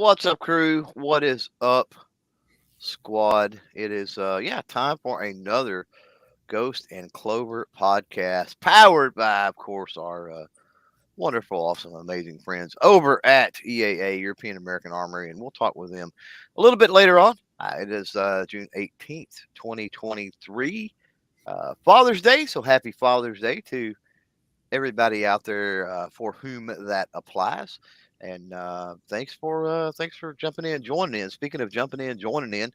What's up, crew? What is up, squad? It is time for another Ghost and Clover podcast, powered by, of course, our wonderful, awesome, amazing friends over at EAA, European American Armory, and we'll talk with them a little bit later on. It is June 18th, 2023, Father's Day. So happy Father's Day to everybody out there for whom that applies. And thanks for jumping in, joining in. Speaking of jumping in, joining in,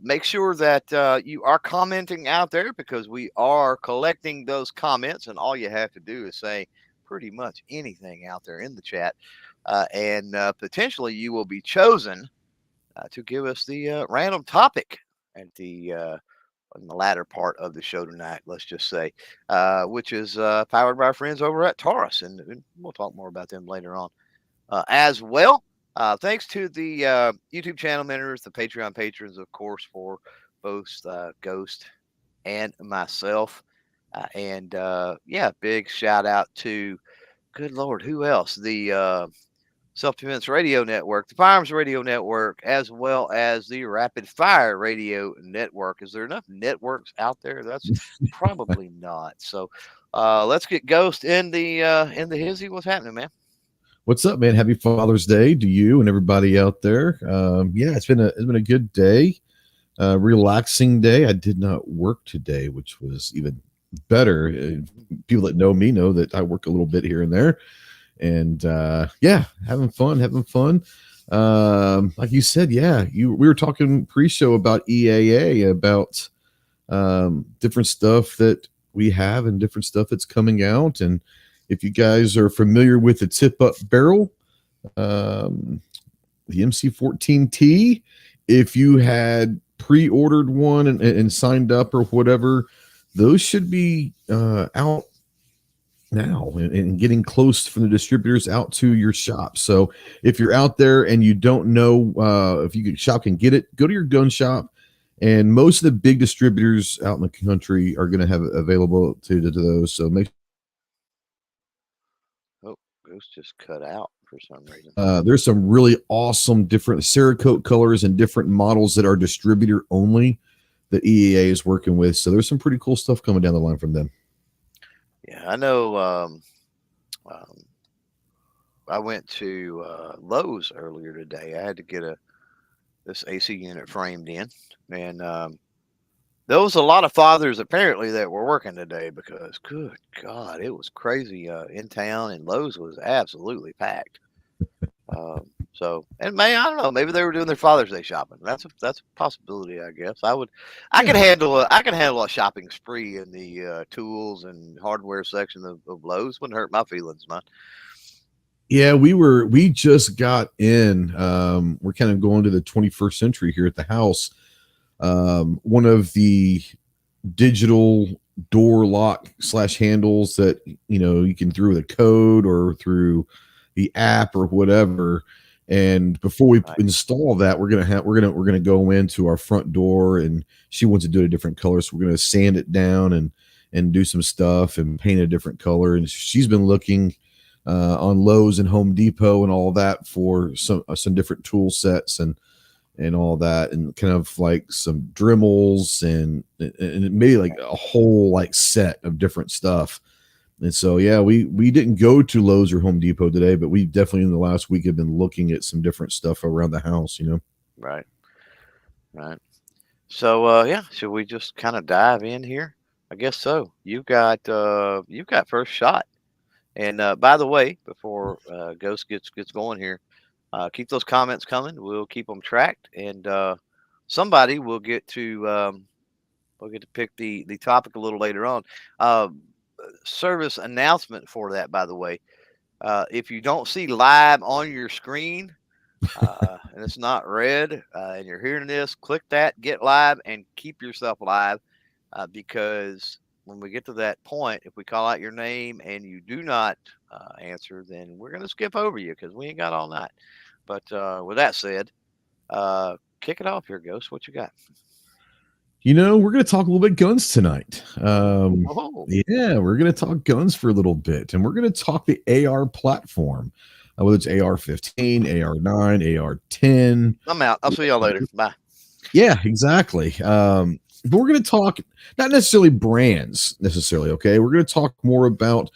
make sure that you are commenting out there because we are collecting those comments, and all you have to do is say pretty much anything out there in the chat, and potentially you will be chosen to give us the random topic at the in the latter part of the show tonight, let's just say, which is powered by our friends over at Taurus, and we'll talk more about them later on as well. Thanks to the YouTube channel members, the Patreon patrons, of course, for both Ghost and myself. Big shout out to, good Lord, who else? The Self-Defense Radio Network, the Firearms Radio Network, as well as the Rapid Fire Radio Network. Is there enough networks out there? That's probably not. So let's get Ghost in the hizzy. What's happening, man? What's up, man? Happy Father's Day to you and everybody out there. It's been a good day, relaxing day. I did not work today, which was even better. People that know me know that I work a little bit here and there. And having fun. Like you said, we were talking pre-show about EAA, about different stuff that we have and different stuff that's coming out. And if you guys are familiar with the tip-up barrel, the MC14T, if you had pre-ordered one and signed up or whatever, those should be out now and getting close from the distributors out to your shop. So if you're out there and you don't know if you shop can get it, go to your gun shop, and most of the big distributors out in the country are going to have it available to those. So make Ghost just cut out for some reason. There's some really awesome different Cerakote colors and different models that are distributor only that EAA is working with. So there's some pretty cool stuff coming down the line from them. Yeah, I know. I went to Lowe's earlier today. I had to get this AC unit framed in, and there was a lot of fathers apparently that were working today because, good God, it was crazy in town, and Lowe's was absolutely packed. And man, I don't know, maybe they were doing their Father's Day shopping. That's a possibility, I guess. I could handle a shopping spree in the tools and hardware section of Lowe's. Wouldn't hurt my feelings, man. Yeah, we just got in. We're kind of going to the 21st century here at the house. One of the digital door lock / handles that you can through the code or through the app or whatever. And before we install that, we're gonna go into our front door, and she wants to do it a different color, so we're gonna sand it down and do some stuff and paint a different color. And she's been looking on Lowe's and Home Depot and all that for some different tool sets and all that, and kind of like some Dremels and maybe like a whole like set of different stuff. And so, we didn't go to Lowe's or Home Depot today, but we definitely in the last week have been looking at some different stuff around the house, Right. So, should we just kind of dive in here? I guess so. You've got first shot. And by the way, before Ghost gets going here, keep those comments coming. We'll keep them tracked, and somebody will get to pick the topic a little later on. Service announcement for that, by the way. If you don't see live on your screen and it's not red and you're hearing this, click that, get live, and keep yourself live because when we get to that point, if we call out your name and you do not answer, then we're going to skip over you because we ain't got all night. But with that said, kick it off here, Ghost. What you got? We're going to talk a little bit guns tonight. We're going to talk guns for a little bit, and we're going to talk the AR platform. whether it's AR-15, AR-9, AR-10. I'm out. I'll see y'all later. Bye. Yeah, exactly. But we're going to talk not necessarily brands necessarily. Okay, we're going to talk more about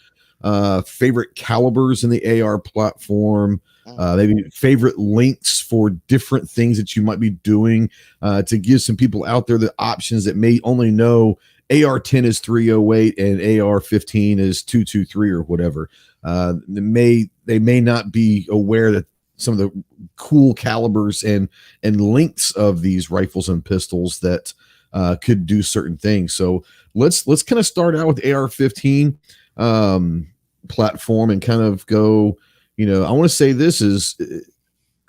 favorite calibers in the AR platform, maybe favorite links for different things that you might be doing, to give some people out there the options that may only know AR-10 is 308 and AR-15 is 223 or whatever. They may not be aware that some of the cool calibers and lengths of these rifles and pistols that could do certain things. So let's kind of start out with AR-15 platform and kind of go. I want to say this is.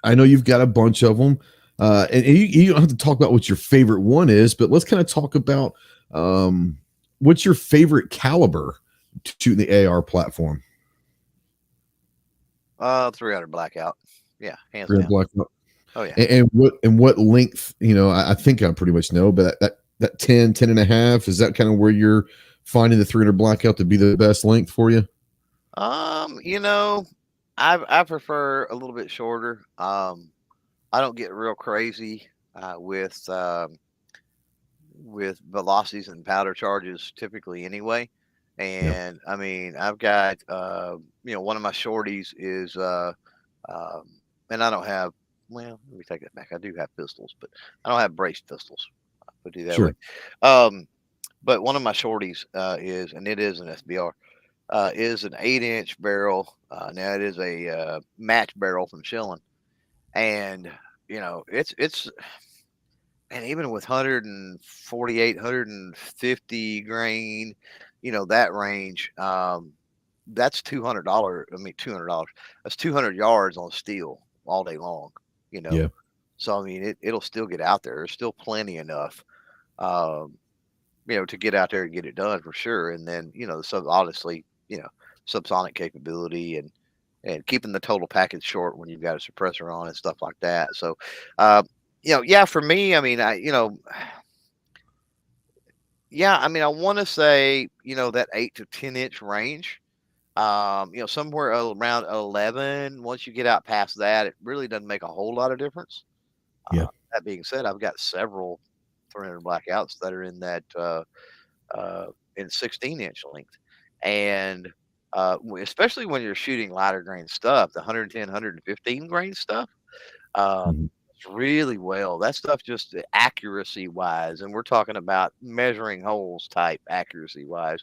I know you've got a bunch of them, and you don't have to talk about what your favorite one is, but let's kind of talk about what's your favorite caliber to shoot in the AR platform. 300 blackout. Yeah, hands 300 down. blackout. Oh yeah. And what length? I think I pretty much know, but that 10 and a half, is that kind of where you're finding the 300 blackout to be the best length for you? I prefer a little bit shorter. I don't get real crazy with velocities and powder charges typically anyway. And I mean, I've got one of my shorties is and I don't have, well, let me take that back. I do have pistols, but I don't have braced pistols. I'll put it that way. But one of my shorties is, and it is an SBR, is an 8-inch barrel. Now it is a match barrel from Schilling, and it's and even with 148, 150 grain, that range, that's $200. I mean, $200. That's 200 yards on steel all day long. Yeah. So I mean, it'll still get out there. There's still plenty enough, to get out there and get it done for sure. And then so honestly, subsonic capability and keeping the total package short when you've got a suppressor on and stuff like that. So, yeah, for me, I mean, I want to say, that 8 to 10-inch range, somewhere around 11. Once you get out past that, it really doesn't make a whole lot of difference. Yeah. That being said, I've got several 300 blackouts that are in that, in 16-inch length. And, especially when you're shooting lighter grain stuff, the 110, 115 grain stuff, really well. That stuff just accuracy wise, and we're talking about measuring holes type accuracy wise,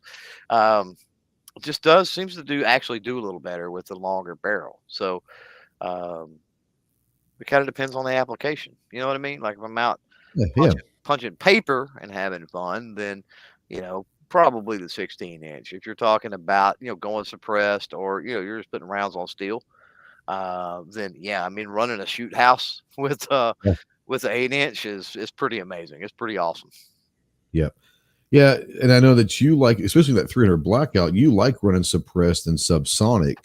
just seems to actually do a little better with the longer barrel. So it kind of depends on the application. You know what I mean? Like if I'm out punching paper and having fun, then probably the 16-inch. If you're talking about going suppressed or you're just putting rounds on steel, then yeah, I mean running a shoot house with the 8-inch is pretty amazing. It's pretty awesome. Yep. Yeah, and I know that you like, especially that 300 blackout, you like running suppressed and subsonic.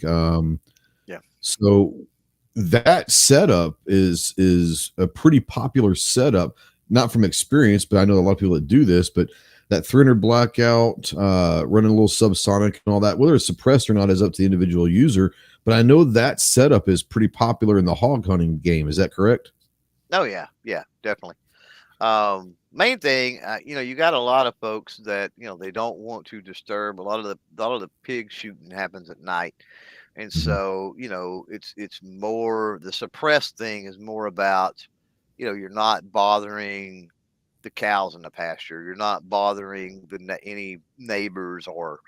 Yeah. So that setup is a pretty popular setup, not from experience, but I know a lot of people that do this, but that 300 blackout, running a little subsonic and all that, whether it's suppressed or not is up to the individual user. But I know that setup is pretty popular in the hog hunting game. Is that correct? Oh yeah, definitely. Main thing, you got a lot of folks that they don't want to disturb. A lot of the pig shooting happens at night, and so it's more, the suppressed thing is more about you're not bothering the cows in the pasture. You're not bothering any neighbors or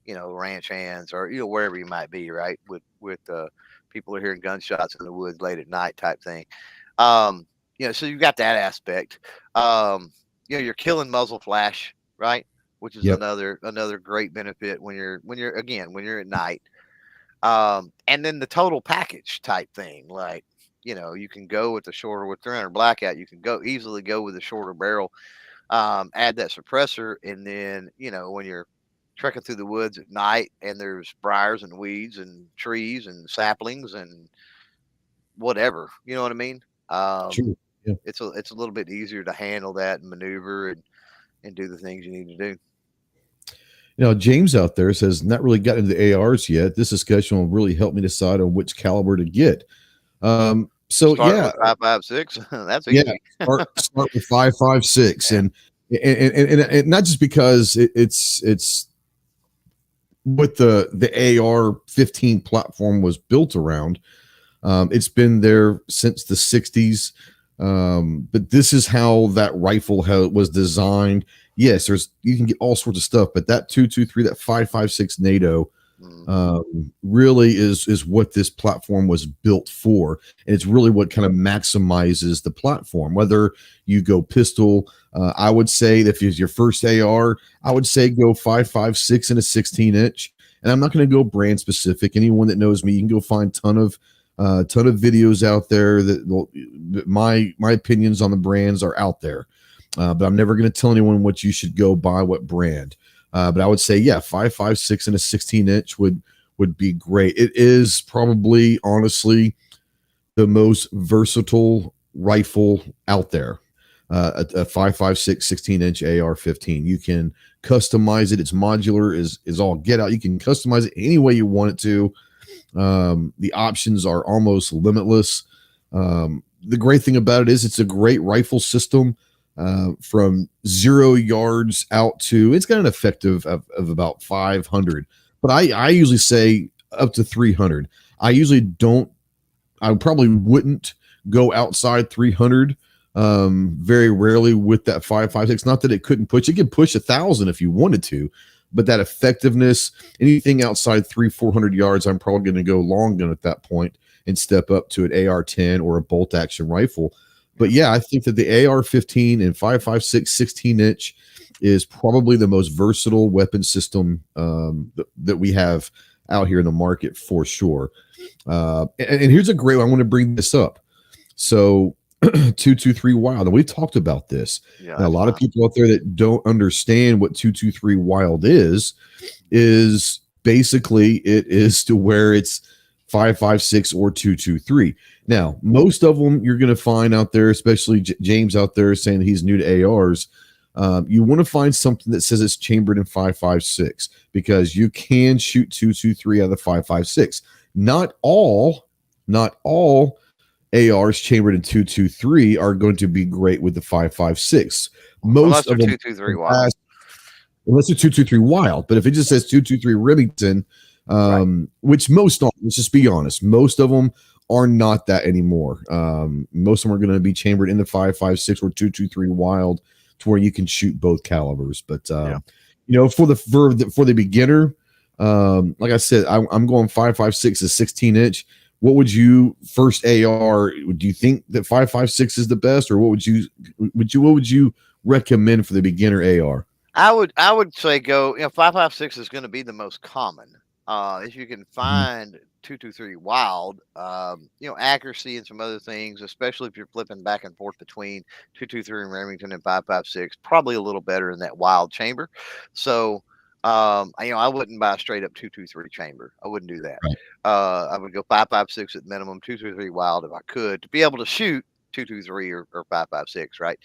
ranch hands or wherever you might be, right? With people are hearing gunshots in the woods late at night type thing. So you've got that aspect. You're killing muzzle flash, right? Which is another great benefit when you're at night. And then the total package type thing, like you can go with the shorter, with 300 blackout, you can easily go with the shorter barrel, add that suppressor, and then when you're trekking through the woods at night and there's briars and weeds and trees and saplings and whatever, you know what I mean? Sure. Yeah. It's a little bit easier to handle that and maneuver and do the things you need to do. Now, James out there says, not really got into the ARs yet. This discussion will really help me decide on which caliber to get. So Starting yeah, with 5.56, that's yeah, easy. start with 5.56, Yeah. and not just because it's what the AR-15 platform was built around. It's been there since the 60s. But this is how that rifle was designed. Yes, you can get all sorts of stuff, but that 223, that 5.56 NATO Mm-hmm. really is what this platform was built for, and it's really what kind of maximizes the platform. Whether you go pistol, I would say that if it's your first AR, I would say go 5.56 and a 16-inch. And I'm not going to go brand specific. Anyone that knows me, you can go find ton of videos out there that my opinions on the brands are out there. But I'm never going to tell anyone what you should go buy, what brand. But I would say, yeah, 5.56 and a 16-inch would be great. It is probably, honestly, the most versatile rifle out there. A 5.56 16-inch AR-15. You can customize it. It's modular, is all get out. You can customize it any way you want it to. The options are almost limitless. The great thing about it is it's a great rifle system. From 0 yards out to, it's got an effective of about 500, but I usually say up to 300. I usually don't, I probably wouldn't go outside 300. Very rarely with that 5.56. Not that it couldn't push, it could push 1,000 if you wanted to, but that effectiveness, anything outside 300-400 yards, I'm probably going to go long gun at that point and step up to an AR-10 or a bolt action rifle. But yeah, I think that the AR-15 and 5.56 16-inch is probably the most versatile weapon system that we have out here in the market for sure. And here's a great one. I want to bring this up. So 223 Wild, and we've talked about this. Yeah, And a lot of people out there that don't understand what 223 Wild is basically it is to where it's 5.56 or 223. Now, most of them you're going to find out there, especially James out there saying he's new to ARs. You want to find something that says it's chambered in 5.56 because you can shoot 223 out of 5.56. Not all ARs chambered in 223 are going to be great with the 5.56. Most of them, 223 Wild. Unless they're 223 Wild. But if it just says 223 Remington, which most don't, let's just be honest, most of them are not that anymore. Most of them are going to be chambered in the 5.56 or 223 Wild to where you can shoot both calibers. But for the beginner, like I said, I'm going 5.56 is 16-inch. What would you first AR? Do you think that 5.56 is the best, or what would you recommend for the beginner AR? I would say go. 5.56 is going to be the most common. If you can find 223 Wild, accuracy and some other things, especially if you're flipping back and forth between 223 and Remington and 5.56, probably a little better in that Wild chamber. So, I wouldn't buy a straight up 223 chamber. I wouldn't do that. Right. I would go 5.56 at minimum, 223 Wild if I could, to be able to shoot 223 or 5.56, right?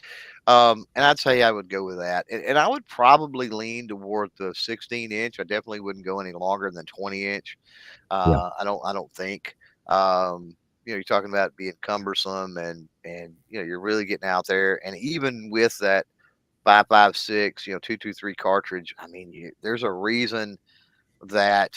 And I'd say I would go with that, and I would probably lean toward the 16-inch. I definitely wouldn't go any longer than 20-inch. Yeah. I don't think. You're talking about being cumbersome, and you're really getting out there, and even with that 5.56, 223 cartridge, I mean, there's a reason that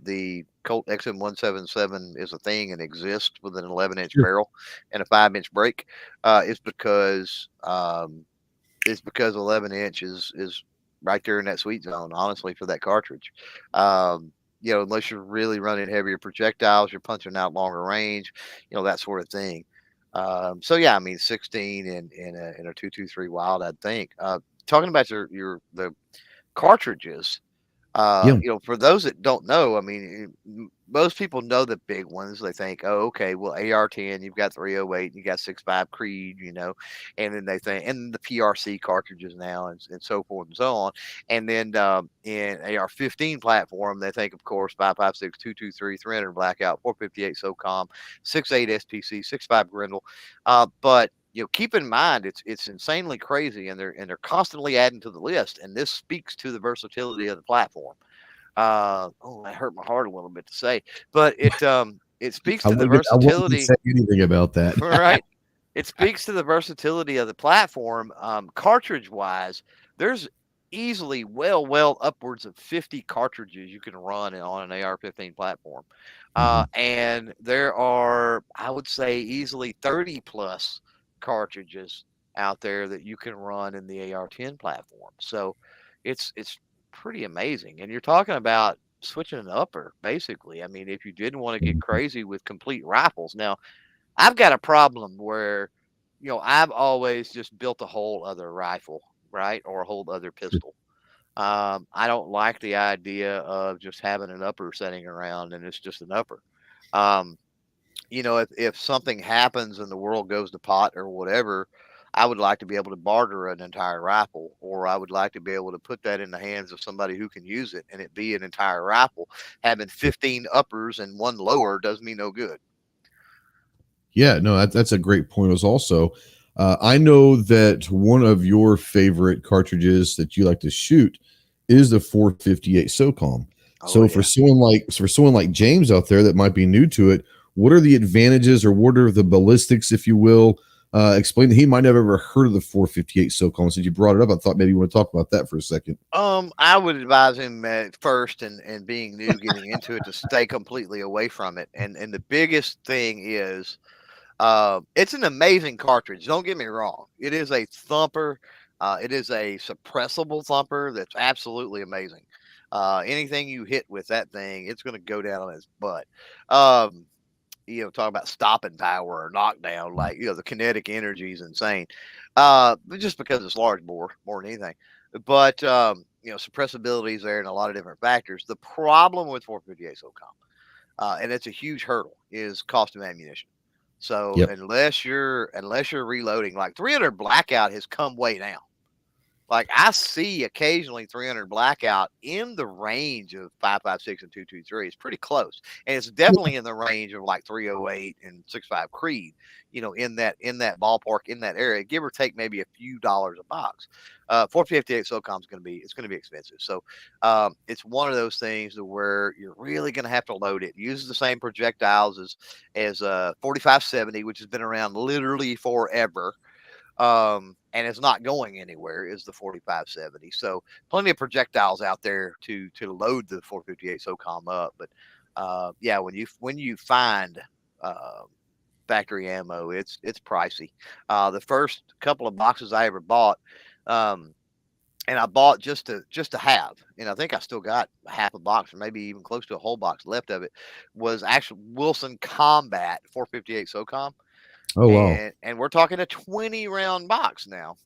the Colt XM177 is a thing and exists with an 11-inch Sure. barrel and a 5-inch break. It's because 11-inch is right there in that sweet zone, honestly, for that cartridge. Unless you're really running heavier projectiles, you're punching out longer range, that sort of thing. So yeah, I mean, 16 in a 223 Wild, I'd think. Talking about the cartridges, Yeah. for those that don't know, I mean, most people know the big ones. They think, oh, okay, well, AR-10, you've got 308, you got 6.5 Creed, and then they think, and the PRC cartridges now, and so forth and so on. And then in AR-15 platform, they think, of course, 5.56, 223, 300 Blackout, 458 SOCOM, 6.8 SPC, 6.5 Grendel. But keep in mind it's insanely crazy, and they're constantly adding to the list, and this speaks to the versatility of the platform. Oh, that hurt my heart a little bit to say, but it speaks to the I wasn't going to versatility, say anything about that. right? It speaks to the versatility of the platform. Cartridge wise, there's easily well upwards of 50 cartridges you can run on an AR-15 platform. Mhm. And there are, I would say, easily 30 plus cartridges out there that you can run in the AR-10 platform. So it's pretty amazing. And you're talking about switching an upper, basically. I mean, if you didn't want to get Mhm. crazy with complete rifles. Now, I've got a problem where, I've always just built a whole other rifle, right? Or a whole other pistol. I don't like the idea of just having an upper sitting around and it's just an upper. Um, if something happens and the world goes to pot or whatever, I would like to be able to barter an entire rifle, or I would like to be able to put that in the hands of somebody who can use it and it be an entire rifle. Having 15 uppers and one lower does me no good. Yeah, no, that's a great point. As also, I know that one of your favorite cartridges that you like to shoot is the 458 SOCOM. Oh So yeah. for someone like James out there that might be new to it, what are the advantages or what are the ballistics, if you will? Explain that he might have ever heard of the 458 SOCOM. Since you brought it up, I thought maybe you want to talk about that for a second. I would advise him at first, and being new, getting into it, to stay completely away from it. And the biggest thing is, it's an amazing cartridge. Don't get me wrong. It is a thumper. It is a suppressible thumper that's absolutely amazing. Anything you hit with that thing, it's going to go down on its butt. Um, talk about stopping power or knockdown, like, the kinetic energy is insane. But just because it's large bore more than anything. But, suppressibility is there and a lot of different factors. The problem with 458 SOCOM, and it's a huge hurdle, is cost of ammunition. So Yep. unless you're reloading, like 300 blackout has come way down. Like, I see occasionally 300 blackout in the range of 5.56 and 2.23. It's pretty close, and it's definitely in the range of like 308 and 6.5 Creed. In that ballpark, in that area, give or take maybe a few dollars a box. 458 SOCOM is going to be expensive. So it's one of those things to where you're really going to have to load it. It uses the same projectiles as 4570, which has been around literally forever, and it's not going anywhere, is the 4570. So plenty of projectiles out there to load the 458 SOCOM up. But yeah, when you find uh, factory ammo, it's pricey. The first couple of boxes I ever bought, um, and I bought just to have, and I think I still got half a box or maybe even close to a whole box left of it, was actually Wilson Combat 458 SOCOM, Oh wow. and we're talking a 20 round box now.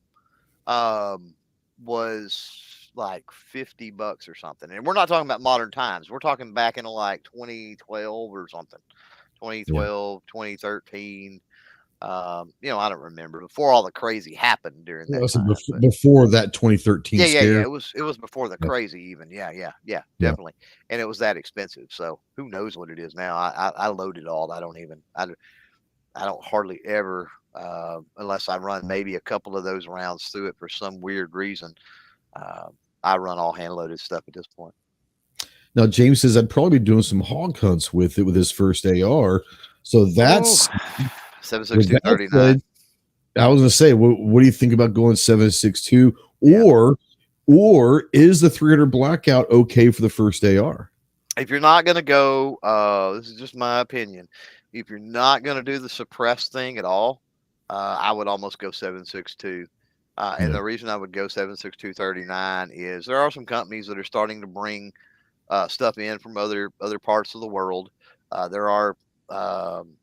um, was like $50 or something. And we're not talking about modern times. We're talking back in like 2012 or something, Yeah. 2012, 2013. I don't remember, before all the crazy happened during Well, that so time. But before that 2013 yeah. scare. It was before the Yeah. crazy even. Yeah, Yeah. definitely. And it was that expensive. So who knows what it is now? I load it all. I don't hardly ever, unless I run maybe a couple of those rounds through it for some weird reason. Uh, I run all hand loaded stuff at this point. Now James says I'd probably be doing some hog hunts with it with his first AR. So Ooh, that's seven six with two that thirty nine. said, I was gonna say, what do you think about going 7.62, Yeah. or is the 300 blackout okay for the first AR? If you're not going to go, this is just my opinion. If you're not going to do the suppressed thing at all, I would almost go 7.62. And Yeah. the reason I would go 7.6239 is there are some companies that are starting to bring stuff in from other parts of the world. There are um,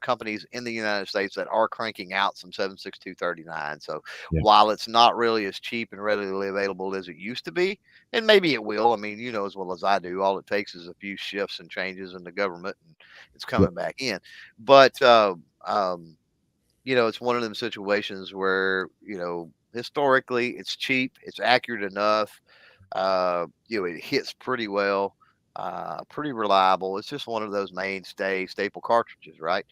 companies in the United States that are cranking out some 7.6239. So Yeah. while it's not really as cheap and readily available as it used to be, and maybe it will, I mean, as well as I do, all it takes is a few shifts and changes in the government, and it's Yep. coming back in. But it's one of them situations where, historically it's cheap, it's accurate enough, it hits pretty well, pretty reliable. It's just one of those mainstay staple cartridges, right?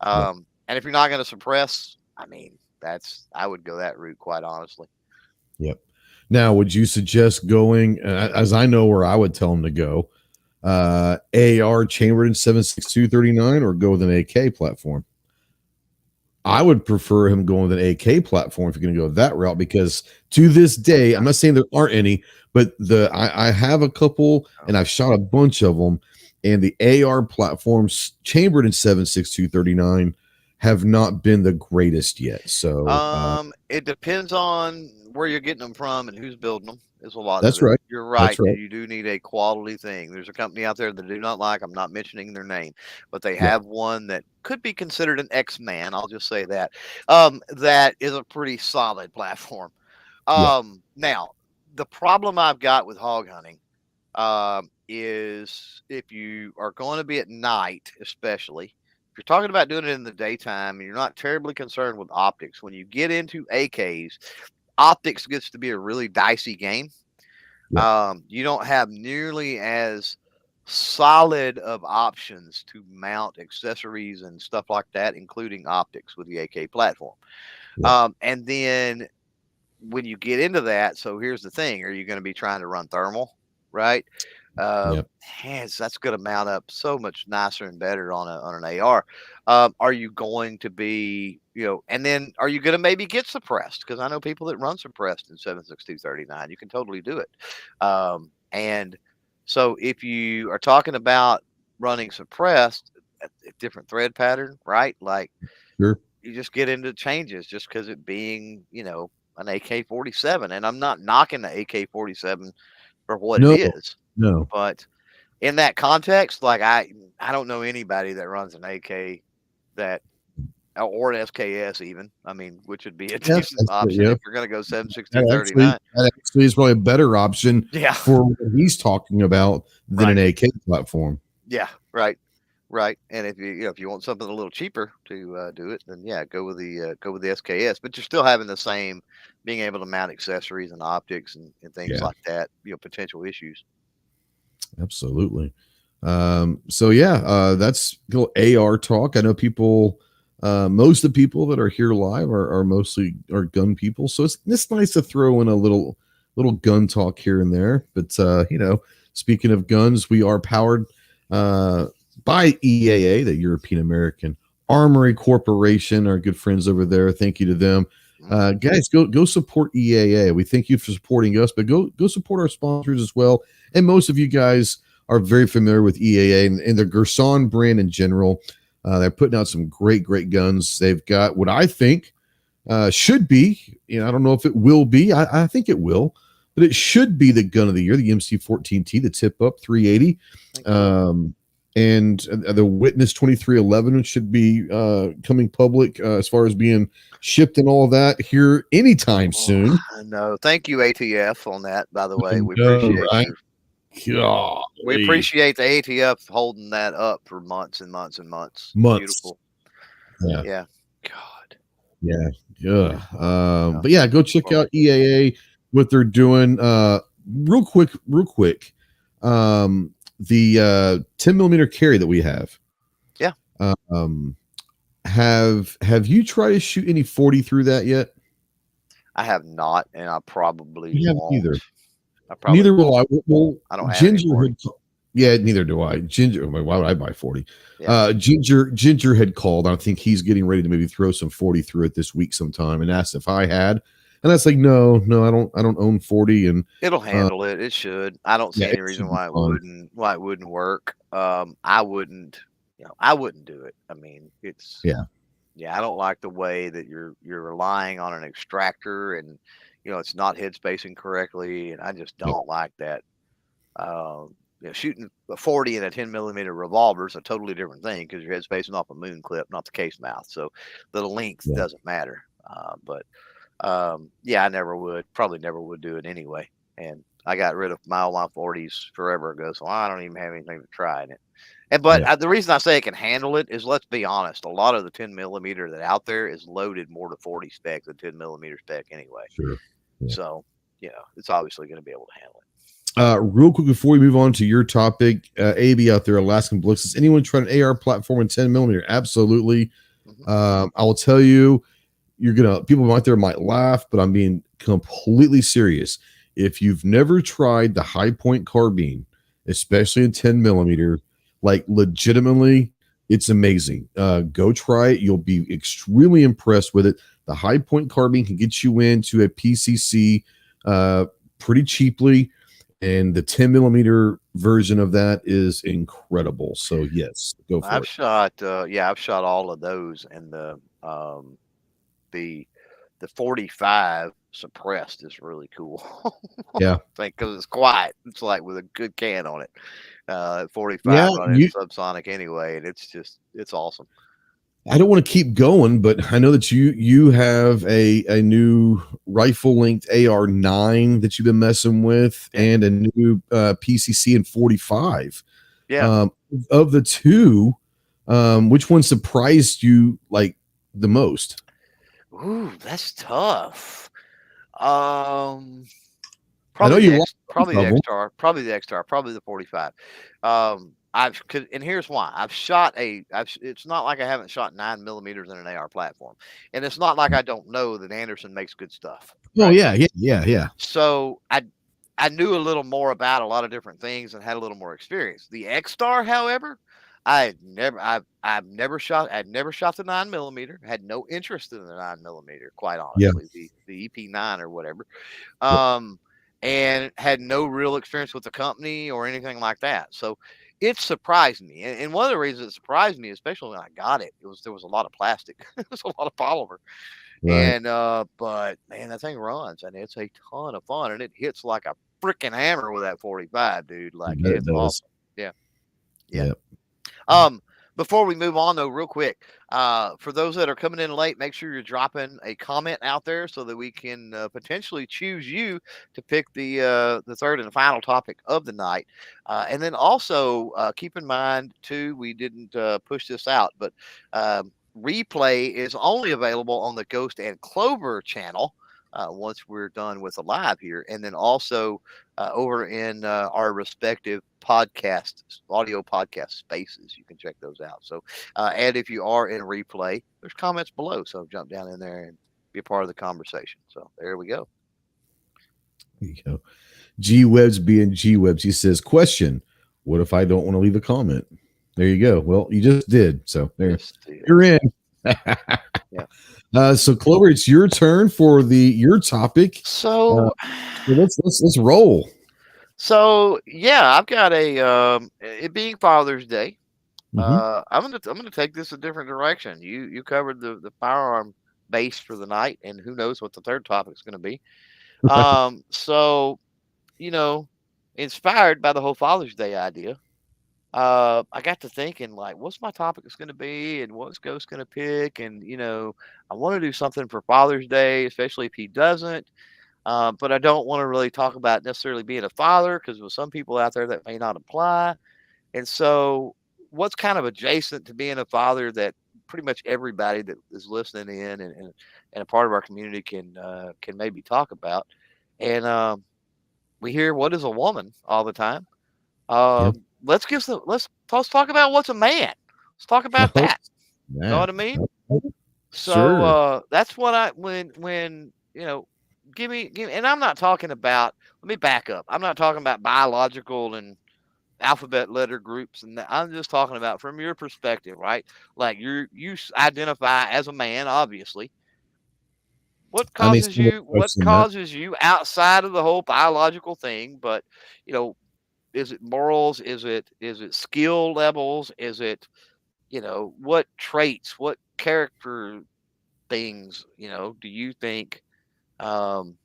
Yeah. And if you're not going to suppress, I mean, I would go that route, quite honestly. Yep. Now, would you suggest going, as I know where I would tell them to go, AR chambered in 7.62-39 or go with an AK platform? I would prefer him going with an AK platform if you're going to go that route, because to this day, I'm not saying there aren't any, but I have a couple and I've shot a bunch of them, and the AR platforms chambered in 7.62-39 have not been the greatest yet. So it depends on where you're getting them from and who's building them. Is a lot that's of it. right. You're right. That's right. You do need a quality thing. There's a company out there that I do not like. I'm not mentioning their name, but they Yeah. have one that could be considered an X-Man. I'll just say that. That is a pretty solid platform. Now, the problem I've got with hog hunting is if you are going to be at night, especially if you're talking about doing it in the daytime and you're not terribly concerned with optics, when you get into AKs, optics gets to be a really dicey game. You don't have nearly as solid of options to mount accessories and stuff like that, including optics with the AK platform. And then when you get into that, so here's the thing: are you going to be trying to run thermal, right? That's going to mount up so much nicer and better on an AR. Are you going to be, and then are you going to maybe get suppressed? Because I know people that run suppressed in 7.62-39. You can totally do it. And so if you are talking about running suppressed, a different thread pattern, right? Like you just get into changes just because it being, an AK-47. And I'm not knocking the AK-47 for what it is. No. But in that context, like I don't know anybody that runs an AK that or an SKS even. I mean, which would be a decent option if you're going to go 7.62-39. That actually is probably a better option for what he's talking about than an AK platform. Yeah, right. And if you want something a little cheaper to do it, then go with the SKS. But you're still having the same being able to mount accessories and optics and things like that. Potential issues. Absolutely. That's AR talk. I know people, most of the people that are here live are mostly gun people, so it's nice to throw in a little gun talk here and there. But speaking of guns, we are powered by EAA, the European American Armory Corporation, our good friends over there. Thank you to them. Guys, go support EAA. We thank you for supporting us, but go support our sponsors as well. And most of you guys are very familiar with EAA and the Gerson brand in general. They're putting out some great guns. They've got what I think should be, I don't know if it will be. I think it will, but it should be the gun of the year, the MC14T, the tip up 380. And the Witness 2311 should be coming public as far as being shipped and all of that here anytime soon. I know. Thank you, ATF, on that, by the way. We appreciate you. We appreciate the ATF holding that up for months and months and months. Beautiful. Yeah. God. Yeah. But go check out EAA, what they're doing. Real quick. The 10 millimeter carry that we have. Yeah. Have you tried to shoot any 40 through that yet? I have not, and I probably won't. Either. Neither will I. Well, I don't have Ginger. Neither do I. Ginger. Why would I buy 40? Yeah. Ginger had called. I think he's getting ready to maybe throw some 40 through it this week sometime, and asked if I had. And that's like, no, I don't own 40, and it'll handle it. It should. I don't see any reason why it wouldn't work. I wouldn't do it. I mean, it's I don't like the way that you're relying on an extractor and it's not head spacing correctly, and I just don't like that. Shooting a 40 in a 10 millimeter revolver is a totally different thing because your head spacing off a moon clip, not the case mouth. So the length doesn't matter. I probably never would do it anyway. And I got rid of my line 40s forever ago, so I don't even have anything to try in it. But the reason I say it can handle it is, let's be honest, a lot of the 10 millimeter that out there is loaded more to 40 spec than 10 millimeter spec anyway. Sure. Yeah. So, it's obviously going to be able to handle it. Real quick before we move on to your topic, AB out there, Alaskan Blitzes, anyone try an AR platform in 10 millimeter? Absolutely. Mhm. I will tell you, people out there might laugh, but I'm being completely serious. If you've never tried the high point carbine, especially in 10 millimeter, like legitimately, it's amazing. Go try it. You'll be extremely impressed with it. The high point carbine can get you into a PCC pretty cheaply, and the 10 millimeter version of that is incredible. So yes, go for I've it. shot, I've shot all of those, and the the 45 suppressed is really cool. Yeah. Think because it's quiet. It's like with a good can on it. 45 Yeah, running subsonic anyway, and it's awesome. I don't want to keep going, but I know that you have a new rifle linked AR-9 that you've been messing with, Yeah, and a new PCC and 45. yeah. Um, of the two, which one surprised you like the most? Ooh, that's tough. Um, I know Probably you like both Probably the of them. XR, probably the XR, probably the 45. And here's why. It's not like I haven't shot 9 millimeters in an AR platform, and it's not like I don't know that Anderson makes good stuff, Oh right? yeah, yeah, yeah, yeah. So I knew a little more about a lot of different things and had a little more experience. The X Star, however, I've never shot the 9 millimeter. Had no interest in the 9 millimeter, quite Yeah. honestly. The EP9 or whatever. Yep. Um, and had no real experience with the company or anything like that. So it surprised me. And one of the reasons it surprised me, especially when I got it, there was a lot of plastic. It was a lot of polymer. Right. And but man, that thing runs and it's a ton of fun and it hits like a freaking hammer with that 45, dude. I Like bet it it's does. awesome. Yeah. Yeah. Yep. Um, Before we move on, though, real quick, for those that are coming in late, make sure you're dropping a comment out there so that we can potentially choose you to pick the third and final topic of the night. And then also keep in mind too, we didn't push this out, but replay is only available on the Ghost and Clover channel. Once we're done with the live here, and then also over in our respective audio podcast spaces. You can check those out. So, and if you are in replay, there's comments below. So jump down in there and be a part of the conversation. So there we go. There you go. G Webs being G Webs. He says, question, what if I don't want to leave a comment? There you go. Well, you just did. So there, you're in. Yeah. So Clover, it's your turn for your topic. So Let's roll. So yeah, I've got it being Father's Day. Mm-hmm. I'm gonna take this a different direction. You covered the firearm base for the night, and who knows what the third topic is going to be. So you know, inspired by the whole Father's Day idea, I got to thinking like, what's my topic is going to be, and what's Ghost going to pick, and I want to do something for Father's Day, especially if he doesn't. But I don't want to really talk about necessarily being a father because there's some people out there that may not apply. And so, what's kind of adjacent to being a father that pretty much everybody that is listening in and a part of our community can maybe talk about. And we hear what is a woman all the time. Yep. Let's talk about what's a man. Let's talk about that. Know what I mean? So Sure. that's what I when give me, and I'm not talking about. Let me back up. I'm not talking about biological and alphabet letter groups, and I'm just talking about from your perspective, right? Like you identify as a man, obviously. What I may causes still you? What question that. causes you outside of the whole biological thing? But you know, is it morals? Is it skill levels? Is it what traits? What character things? Do you think um,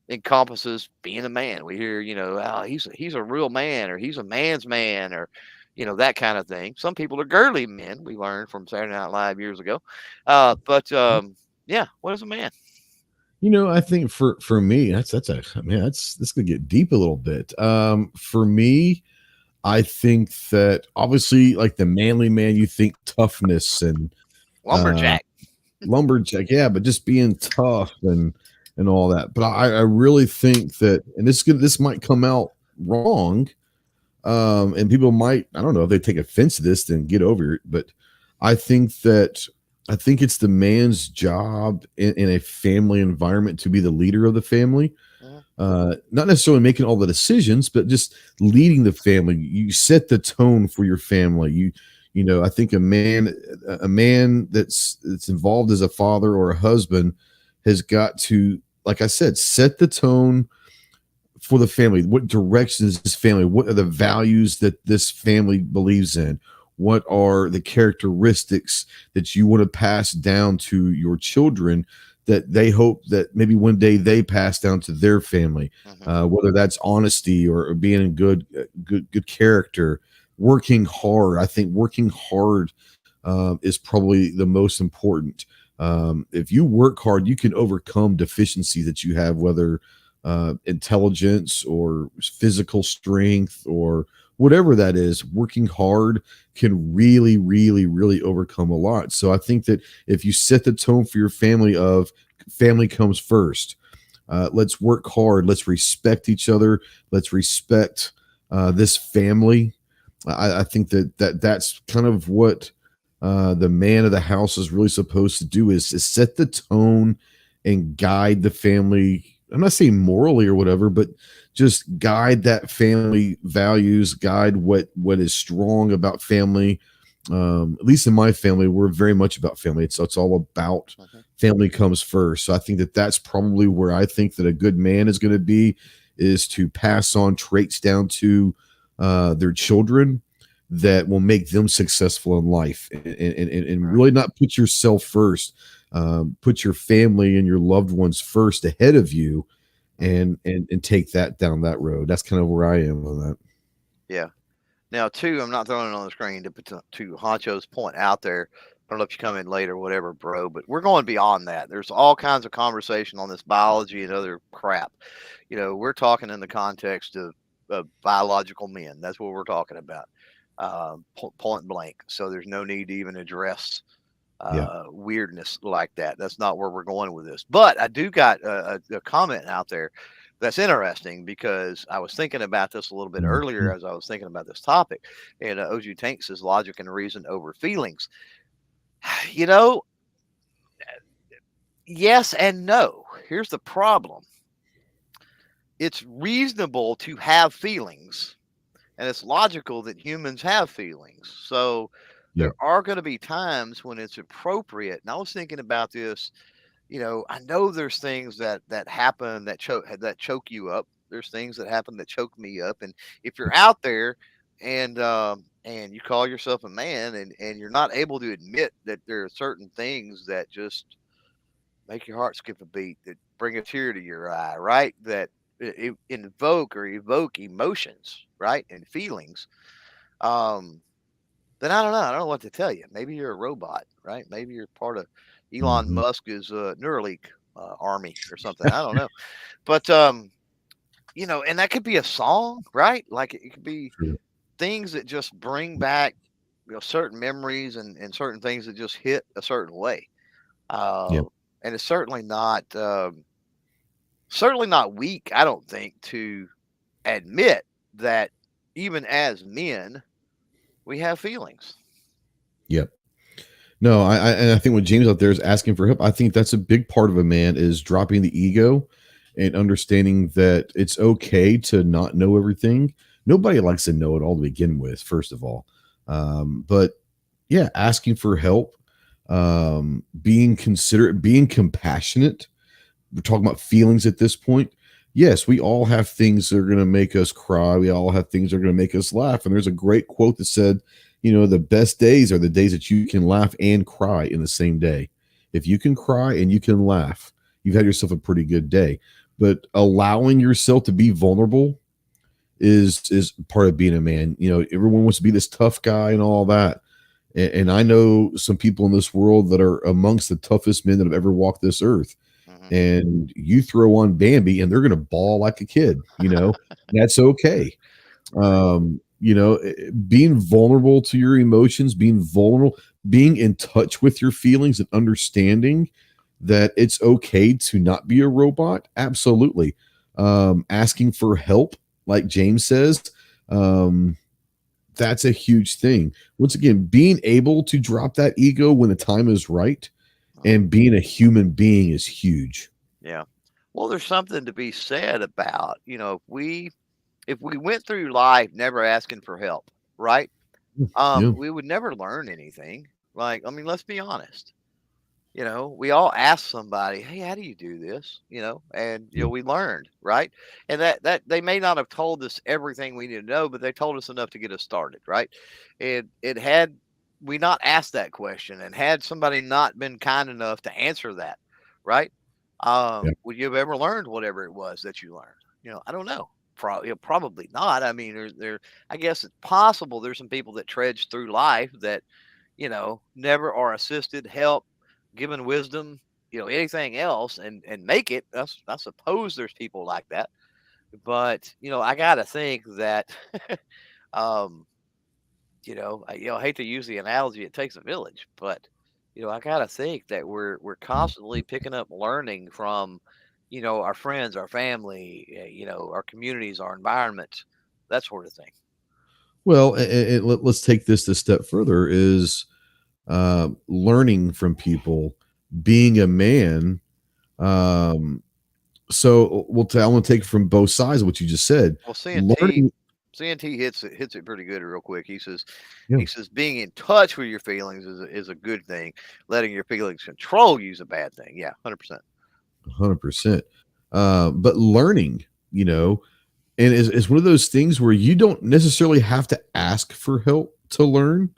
encompasses being a man? We hear, oh, he's a real man, or he's a man's man, or that kind of thing. Some people are girly men. We learned from Saturday Night Live years ago. But yeah, what is a man? I think for me, that's gonna get deep a little bit. For me, I think that obviously, like the manly man, you think toughness and uh, Lumberjack. lumberjack, yeah, but just being tough and all that. But I really think that, and this might come out wrong, and people might, I don't know if they take offense to this, then get over it. But I think that I think it's the man's job in a family environment to be the leader of the family. Mhm. Not necessarily making all the decisions, but just leading the family. You set the tone for your family. I think a man that's involved as a father or a husband has got to, like I said, set the tone for the family. What direction is this family? What are the values that this family believes in? What are the characteristics that you want to pass down to your children that they hope that maybe one day they pass down to their family? Mhm. Whether that's honesty or being in good character, working hard. I think working hard is probably the most important. If you work hard, you can overcome deficiencies that you have, whether intelligence or physical strength or whatever that is. Working hard can really, really, really overcome a lot. So I think that if you set the tone for your family of family comes first, let's work hard, let's respect each other, let's respect this family. I think that's kind of what the man of the house is really supposed to do is set the tone and guide the family. I'm not saying morally or whatever, but just guide that family values, guide what is strong about family. At least in my family, we're very much about family. It's all about Mhm. family comes first. So I think that's probably where I think that a good man is going to be, is to pass on traits down to their children that will make them successful in life, and Right. really not put yourself first. Put your family and your loved ones first ahead of you, Mhm. and take that down that road. That's kind of where I am on that. Yeah. Now, two, I'm not throwing it on the screen to put to Honcho's point out there. I don't know if you come in late or whatever, bro, but we're going beyond that. There's all kinds of conversation on this biology and other crap. We're talking in the context of biological men. That's what we're talking about, point blank. So there's no need to even address Yeah. weirdness like that. That's not where we're going with this. But I do got a comment out there that's interesting because I was thinking about this a little bit earlier Mhm. as I was thinking about this topic. And OG Tank says logic and reason over feelings. You know, yes and no. Here's the problem: it's reasonable to have feelings, and it's logical that humans have feelings. So Yeah. there are going to be times when it's appropriate. And I was thinking about this. I know there's things that happen that choke you up. There's things that happen that choke me up. And if you're out there and you call yourself a man and you're not able to admit that there are certain things that just make your heart skip a beat, that bring a tear to your eye, right? That invoke or evoke emotions, right? And feelings. Um, then I don't know. I don't know what to tell you. Maybe you're a robot, right? Maybe you're part of Elon Mhm. Musk's Neuralink army or something. I don't know. But and that could be a song, right? Like it could be True. things that just bring back certain memories and certain things that just hit a certain way. Yeah. Uh, and it's certainly not weak, I don't think, to admit that even as men, we have feelings. Yeah. No, and I think when James out there is asking for help, I think that's a big part of a man is dropping the ego and understanding that it's okay to not know everything. Nobody likes to know it all to begin with, first of all. But yeah, asking for help, being considerate, being compassionate. We're talking about feelings at this point. Yes, we all have things that are going to make us cry. We all have things that are going to make us laugh. And there's a great quote that said, the best days are the days that you can laugh and cry in the same day. If you can cry and you can laugh, you've had yourself a pretty good day. But allowing yourself to be vulnerable is part of being a man. Everyone wants to be this tough guy and all that. And I know some people in this world that are amongst the toughest men that have ever walked this earth, Hmm. and you throw on Bambi and they're going to bawl like a kid. That's okay. Right. Being vulnerable to your emotions, being vulnerable, being in touch with your feelings and understanding that it's okay to not be a robot. Absolutely. Asking for help, like James says, um, that's a huge thing. Once again, being able to drop that ego when the time is right and being a human being is huge. Yeah. Well, there's something to be said about, if we went through life never asking for help, right? Yeah. We would never learn anything. Like, I mean, let's be honest. We all ask somebody, "Hey, how do you do this?" And Yeah. we learned, right? And that they may not have told us everything we need to know, but they told us enough to get us started, right? And it had we not asked that question, and had somebody not been kind enough to answer that, right? Yeah. Would you have ever learned whatever it was that you learned? I don't know. Probably not. I mean, I guess it's possible there's some people that trudge through life that never are assisted, help, given wisdom, anything else, and make it. I suppose there's people like that, but I got to think that, um, I hate to use the analogy, it takes a village, but I got to think that we're constantly picking up learning from, our friends, our family, our communities, our environments, that sort of thing. Well, let's take this a step further is learning from people, being a man. So I want to take it from both sides of what you just said. Well, Learning, CNT hits it pretty good real quick. He says yeah, being in touch with your feelings is a good thing. Letting your feelings control you is a bad thing. Yeah, 100%. 100%. But learning, and is one of those things where you don't necessarily have to ask for help to learn.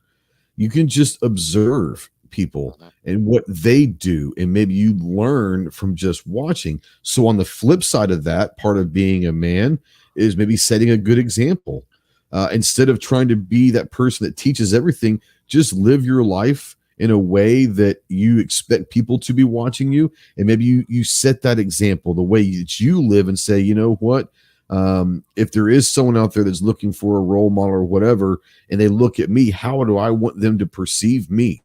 You can just observe people and what they do, and maybe you learn from just watching. So on the flip side of that, part of being a man is maybe setting a good example. Instead of trying to be that person that teaches everything, just live your life in a way that you expect people to be watching you, and maybe you set that example the way that you live, and say, you know what, if there is someone out there that's looking for a role model or whatever, and they look at me, how do I want them to perceive me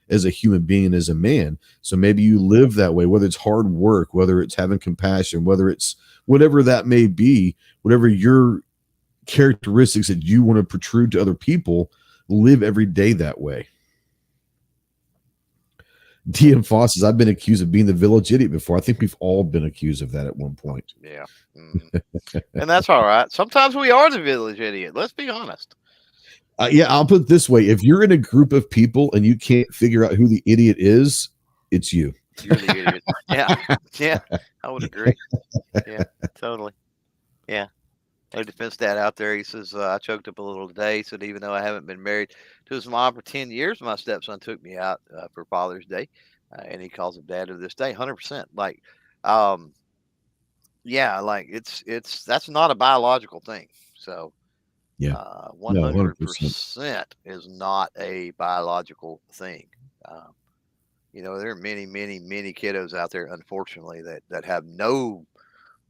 as a human being and as a man? So maybe you live that way, whether it's hard work, whether it's having compassion, whether it's whatever that may be, whatever your characteristics that you want to protrude to other people, live every day that way. DM Foss says, I've been accused of being the village idiot before. I think we've all been accused of that at one point. Yeah. And that's all right. Sometimes we are the village idiot. Let's be honest. Yeah, I'll put it this way. If you're in a group of people and you can't figure out who the idiot is, it's you. You're the idiot. Yeah. Yeah. I would agree. Yeah, totally. Yeah. No defense dad out there. He says, I choked up a little today. He said, even though I haven't been married to his mom for 10 years, my stepson took me out for Father's Day. And he calls him dad to this day, 100%. Like, yeah, like that's not a biological thing. So, yeah, 100% is not a biological thing. There are many, many, many kiddos out there, unfortunately, that have no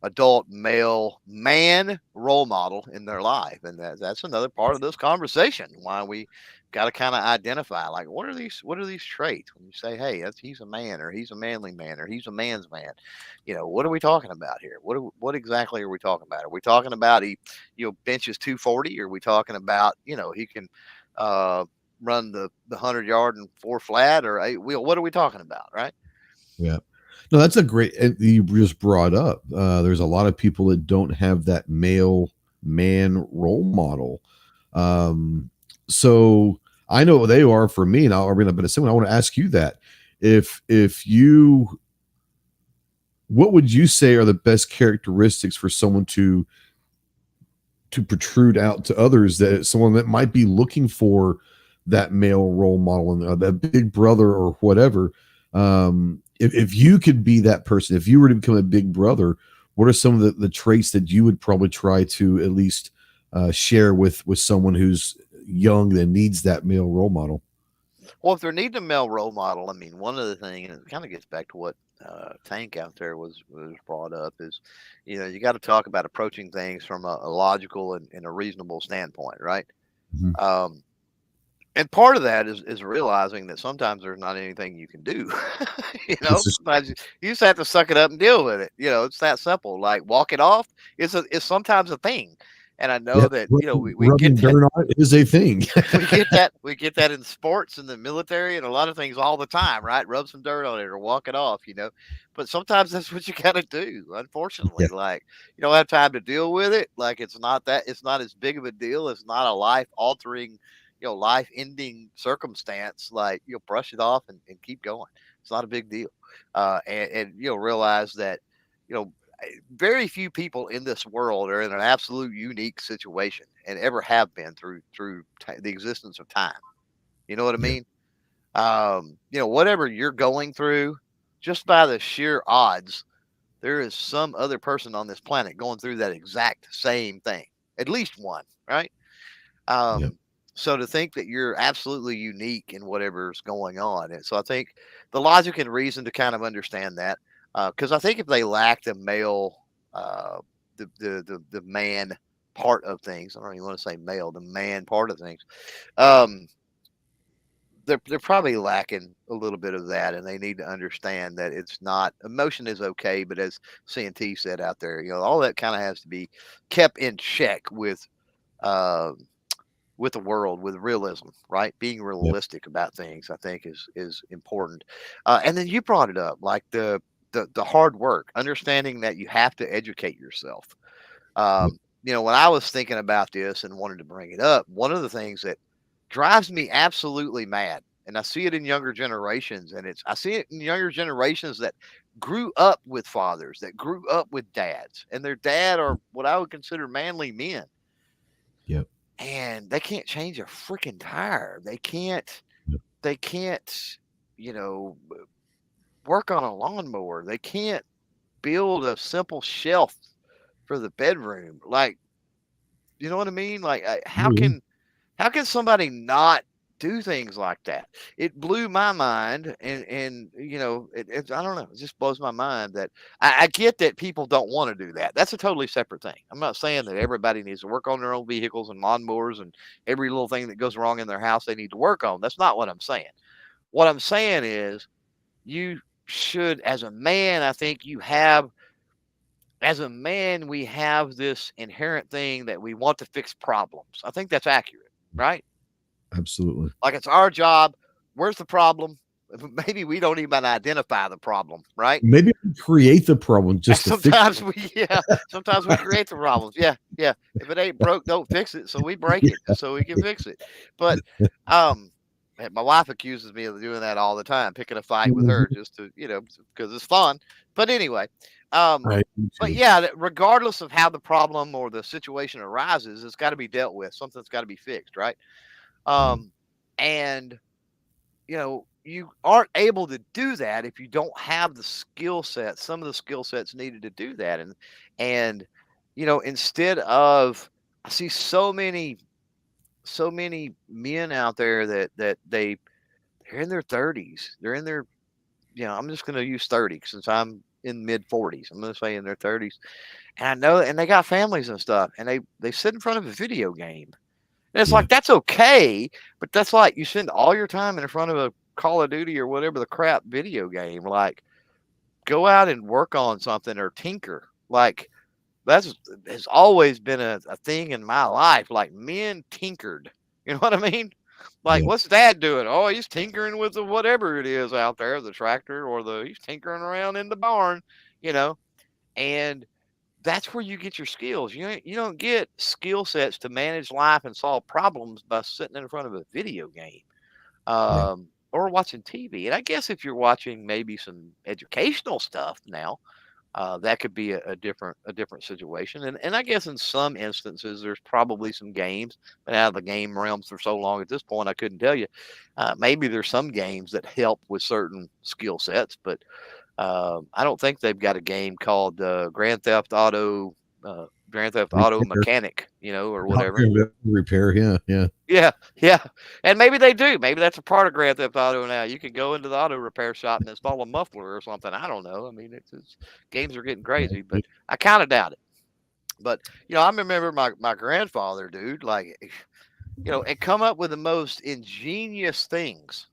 adult male man role model in their life, and that's another part of this conversation. Why we got to kind of identify, like, what are these traits when you say, hey, he's a man, or he's a manly man, or he's a man's man. What are we talking about here? What exactly are we talking about? Are we talking about he benches 240? Or are we talking about he can run the 100-yard and 4 flat or 8 wheel? What are we talking about, right? Yeah. No, that's a great, you just brought up. There's a lot of people that don't have that male man role model. So I know what they are for me, and I'll bring up in a second. I want to ask you that. What would you say are the best characteristics for someone to protrude out to others, that someone that might be looking for that male role model and that big brother or whatever? If you could be that person, if you were to become a big brother, what are some of the traits that you would probably try to at least share with someone who's young that needs that male role model? Well, if they're needing a male role model, I mean, one of the things, and it kind of gets back to what Tank out there was brought up, is, you got to talk about approaching things from a logical and a reasonable standpoint, right? Mm-hmm. And part of that is realizing that sometimes there's not anything you can do. Sometimes you just have to suck it up and deal with it. It's that simple. Like, walk it off is sometimes a thing. And I know Yeah, that, we get rubbing that. dirt on it is a thing. We get that in sports and the military and a lot of things all the time, right? Rub some dirt on it or walk it off. But sometimes that's what you got to do. Yeah, Unfortunately, like you don't have time to deal with it. Like it's not as big of a deal. It's not a life altering, life ending circumstance. Like you'll brush it off and keep going. It's not a big deal. And you'll realize that, you know, very few people in this world are in an absolute unique situation and ever have been through the existence of time. You know what I yeah, mean? Whatever you're going through, just by the sheer odds, there is some other person on this planet going through that exact same thing. At least one, right? yeah, Um, so to think that you're absolutely unique in whatever's going on, and so I think the logic and reason to kind of understand that, because I think if they lack the male, uh, the man part of things, I don't even want to say male, the man part of things, um, they're probably lacking a little bit of that, and they need to understand that it's not emotion is okay, but as CNT said out there, all that kind of has to be kept in check uh, with the world, with realism, right? Being yeah, realistic about things, I think, is important. And then you brought it up, like the hard work, understanding that you have to educate yourself. yeah, When I was thinking about this and wanted to bring it up, one of the things that drives me absolutely mad, and I see it in younger generations, and I see it in younger generations that grew up with fathers, that grew up with dads, and their dad are what I would consider manly men, yeah, and they can't change a freaking tire. They can't, you know, work on a lawnmower. They can't build a simple shelf for the bedroom. Like, you know what I mean? Like, how yeah, can somebody not do things like that? It blew my mind, and I don't know. It just blows my mind that I get that people don't want to do that. That's a totally separate thing. I'm not saying that everybody needs to work on their own vehicles and lawnmowers and every little thing that goes wrong in their house they need to work on. That's not what I'm saying. What I'm saying is you should, as a man, I think as a man, we have this inherent thing that we want to fix problems. I think that's accurate, right? absolutely. Like it's our job. Where's the problem? Maybe we don't even identify the problem, right? Maybe we create the problem just to fix Sometimes sometimes we create the problems. Yeah, yeah. If it ain't broke, don't fix it. So we break it. it so we can fix it. But um, my wife accuses me of doing that all the time, picking a fight with her Mhm. just to, because it's fun. But anyway, um, I do but too. yeah, regardless of how the problem or the situation arises, it's got to be dealt with. Something's got to be fixed, right? Yeah, Um, and you aren't able to do that if you don't have the skill set, some of the skill sets needed to do that. And instead of I see so many men out there that they're in their 30s. They're in their, I'm just going to use 30 since I'm in mid 40s. I'm going to say in their 30s. And I know, and they got families and stuff, and they sit in front of a video game. And it's yeah, like, that's okay, but that's like you spend all your time in front of a Call of Duty or whatever the crap video game. Like, go out and work on something or tinker. Like, that's has always been a thing in my life. Like, men tinkered. You know what I mean? Like, yeah, what's dad doing? Oh, he's tinkering with the whatever it is out there, the tractor or he's tinkering around in the barn, you know, and that's where you get your skills. You don't get skill sets to manage life and solve problems by sitting in front of a video game yeah, or watching TV. And I guess if you're watching maybe some educational stuff now, that could be a different situation. And I guess in some instances there's probably some games. Been out of the game realms for so long at this point I couldn't tell you. Maybe there's some games that help with certain skill sets, but I don't think they've got a game called Grand Theft Auto repair, Mechanic, or whatever. repair. Yeah, yeah, Yeah, yeah, and maybe they do. Maybe that's a part of Grand Theft Auto now. You can go into the auto repair shop and install a muffler or something. I don't know. I mean, it's games are getting crazy, but I kind of doubt it. But I remember my grandfather, dude, like, and come up with the most ingenious things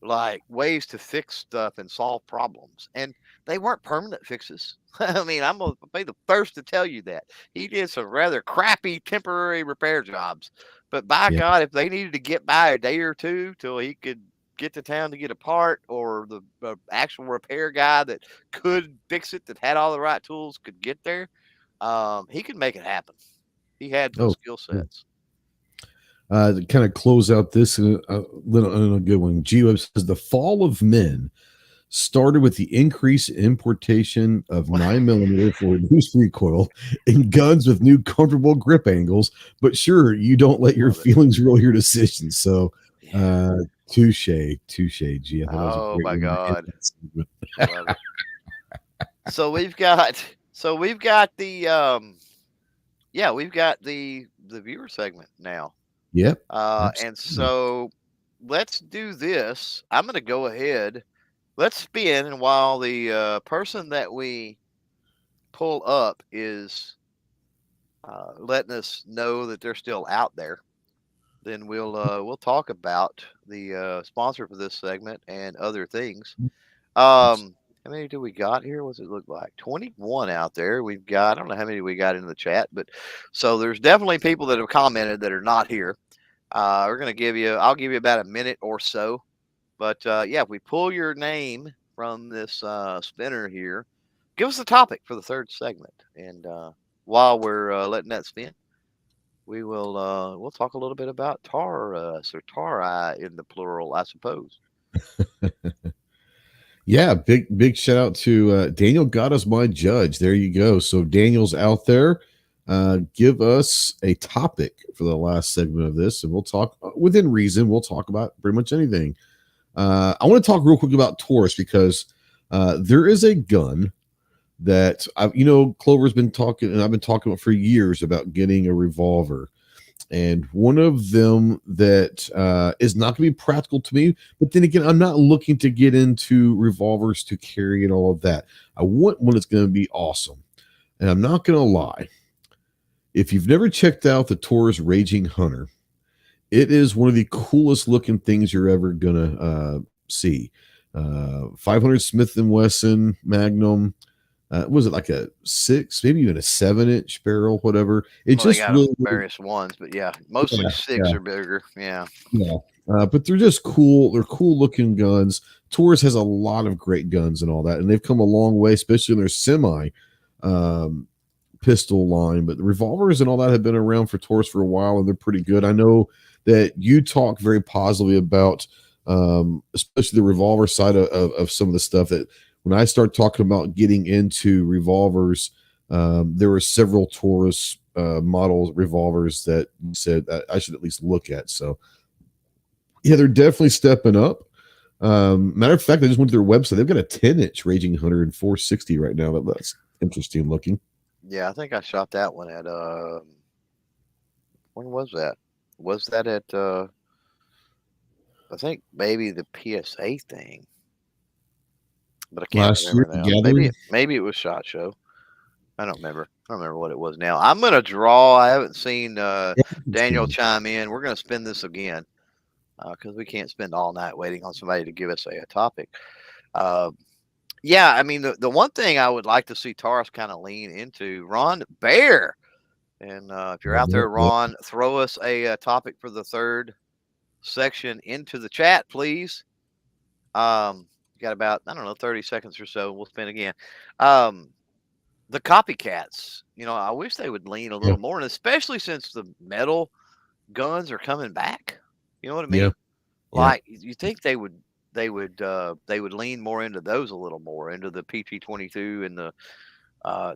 like ways to fix stuff and solve problems, and they weren't permanent fixes. I mean, I'm gonna be the first to tell you that he did some rather crappy temporary repair jobs. But by Yeah. God, if they needed to get by a day or two till he could get to town to get a part, or the actual repair guy that could fix it, that had all the right tools, could get there, he could make it happen. He had those Oh, skill yeah. sets. To kind of close out this little good one, G-Web says the fall of men started with the increased importation of 9mm for reduced recoil and guns with new comfortable grip angles. But sure, you don't let your Love it. feelings rule your decisions. So, Yeah. touche, G. I thought that was a Oh great my way to end God. that segment. Love it. So we've got the we've got the viewer segment now. Yep. And Absolutely. so let's do this. I'm going to go ahead. Let's spin, and while the person that we pull up is letting us know that they're still out there, then we'll talk about the sponsor for this segment and other things. How many do we got here? What's it look like? 21 out there. We've got, I don't know how many we got in the chat, but so there's definitely people that have commented that are not here. We're going to I'll give you about a minute or so. But yeah, if we pull your name from this spinner here, give us the topic for the third segment. And while we're letting that spin, we'll talk a little bit about Taurus or Tauri in the plural, I suppose. Yeah, big shout out to Daniel got us my judge. There you go. So Daniel's out there. Give us a topic for the last segment of this, and we'll talk within reason. We'll talk about pretty much anything. I want to talk real quick about Taurus because there is a gun that Clover's been talking, and I've been talking about for years about getting a revolver. And one of them that is not going to be practical to me, but then again, I'm not looking to get into revolvers to carry and all of that. I want one that's going to be awesome. And I'm not going to lie. If you've never checked out the Taurus Raging Hunter, it is one of the coolest looking things you're ever going to see. 500 Smith & Wesson Magnum. Was it like a 6, maybe even a 7-inch barrel, whatever? It Well, they just got really, various ones, but yeah, mostly yeah, six yeah, or bigger. Yeah. yeah. But they're just cool. They're cool looking guns. Taurus has a lot of great guns and all that, and they've come a long way, especially in their semi um, pistol line. But the revolvers and all that have been around for Taurus for a while, and they're pretty good. I know that you talk very positively about, especially the revolver side of some of the stuff that when I start talking about getting into revolvers, there were several Taurus model revolvers that you said that I should at least look at. So, yeah, they're definitely stepping up. Matter of fact, I just went to their website. They've got a 10-inch Raging Hunter and 460 right now. That's interesting looking. Yeah, I think I shot that one at when was that? Was that at I think maybe the PSA thing, but I can't Last year, remember the now. Maybe Gathering. maybe it was SHOT Show. I don't remember. I don't remember what it was now. I'm gonna draw. I haven't seen Daniel chime in. We're gonna spin this again because we can't spend all night waiting on somebody to give us a topic. Uh, yeah, I mean the one thing I would like to see Taurus kind of lean into, Ron Bear. And if you're out there, Yep. Ron, throw us a topic for the third section into the chat, please. Got about, I don't know, 30 seconds or so. We'll spin again. The copycats, I wish they would lean a Yeah. little more, and especially since the metal guns are coming back. You know what I Yeah. mean? Like you think they would lean more into those a little more, into the PT-22 and the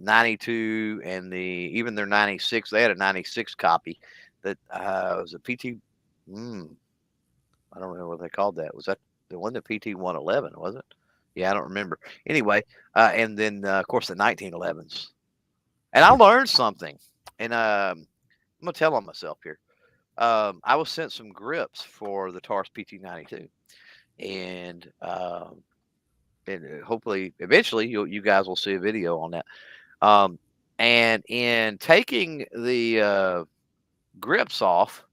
92 and even their 96. They had a 96 copy that was a PT. I don't remember what they called that. Was that the one, the PT-111? Was it? Yeah, I don't remember. Anyway, and then of course the 1911s. And I Yeah. learned something, and I'm gonna tell on myself here. I was sent some grips for the Taurus PT-92, and hopefully eventually you guys will see a video on that. And in taking the grips off,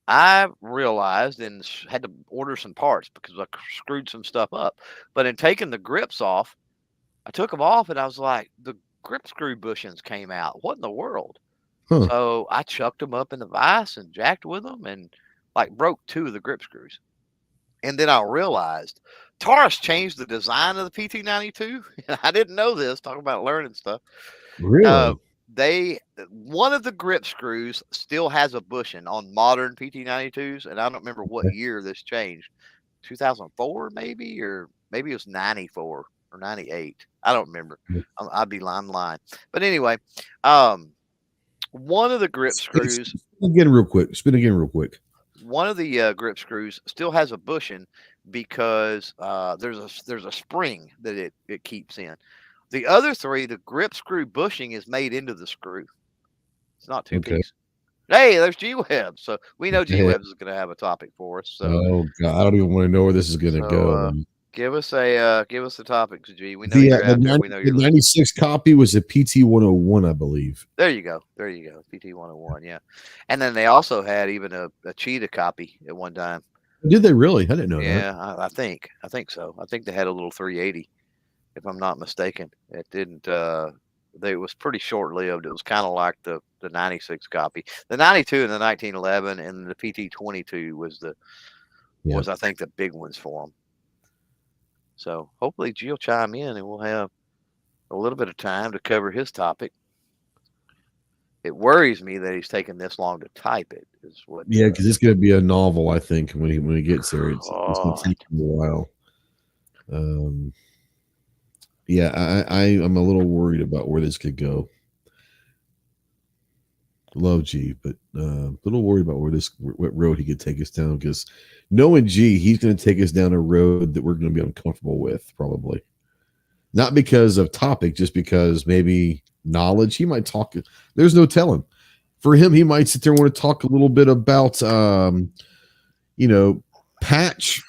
I realized and had to order some parts because I screwed some stuff up. But in taking the grips off, I took them off and I was like, the grip screw bushings came out. What in the world? Huh. So I chucked them up in the vise and jacked with them and like broke two of the grip screws. And then I realized Taurus changed the design of the PT92. I didn't know this. Talking about learning stuff. Uh, Really? they one of the grip screws still has a bushing on modern PT92s, and I don't remember what year this changed. 2004 maybe, or maybe it was 94 or 98. I don't remember. I'd be lying. But anyway, um, one of the grip screws, Spin again real quick. one of the grip screws still has a bushing because there's a spring that it keeps in. The other three, the grip screw bushing is made into the screw. It's not two Okay. piece. Hey, there's G Webs. So we know G Yeah. Webs is going to have a topic for us. So, Oh God, I don't even want to know where this is going to go. give us the topics, G. We know you're out there. We know The you're listening. 96 copy was a PT 101, I believe. There you go. There you go. PT 101. Yeah. And then they also had even a cheetah copy at one time. Did they really? I didn't know that. Yeah, I think so. I think they had a little 380, if I'm not mistaken. It didn't. It was pretty short lived. It was kind of like the 96 copy, the 92 and the 1911, and the PT 22 was I think the big ones for them. So hopefully G will chime in and we'll have a little bit of time to cover his topic. It worries me that he's taking this long to type it. Is what? Yeah, because it's going to be a novel. I think when he gets there, it's going to take him a while. Yeah, I'm a little worried about where this could go. Love G, but a little worried about what road he could take us down. Because knowing G, he's going to take us down a road that we're going to be uncomfortable with, probably. Not because of topic, just because maybe knowledge. He might talk. There's no telling. For him, he might sit there and want to talk a little bit about, patch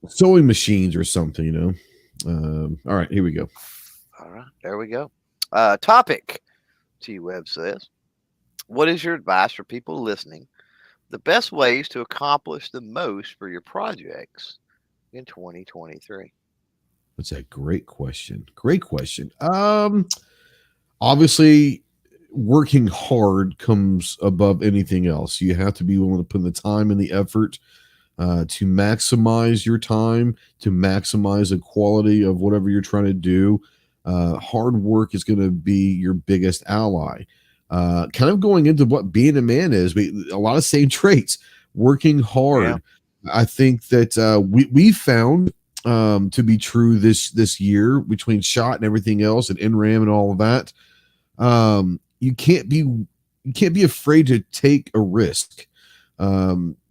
sewing machines or something. All right, here we go. All right, there we go. Topic. T Web says, what is your advice for people listening? The best ways to accomplish the most for your projects in 2023? That's a great question. Great question. Obviously, working hard comes above anything else. You have to be willing to put in the time and the effort to maximize your time, to maximize the quality of whatever you're trying to do. Hard work is going to be your biggest ally. Kind of going into what being a man is, a lot of same traits. Working hard. Yeah. I think that we found to be true this year between shot and everything else and NRAM and all of that. You can't be afraid to take a risk.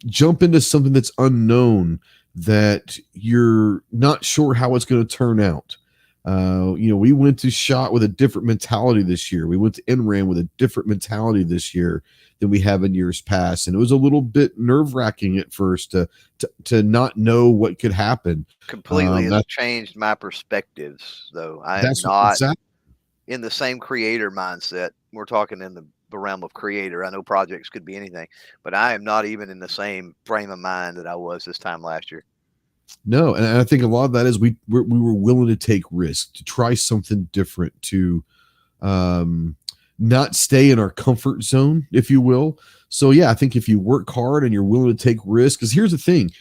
Jump into something that's unknown, that you're not sure how it's going to turn out. We went to shot with a different mentality this year. We went to NRAM with a different mentality this year than we have in years past. And it was a little bit nerve-wracking at first to not know what could happen. Completely has changed my perspectives, though. I am not in the same creator mindset. We're talking in the realm of creator. I know projects could be anything, but I am not even in the same frame of mind that I was this time last year. No, and I think a lot of that is we were willing to take risks, to try something different, to not stay in our comfort zone, if you will. So yeah, I think if you work hard and you're willing to take risks, because here's the thing,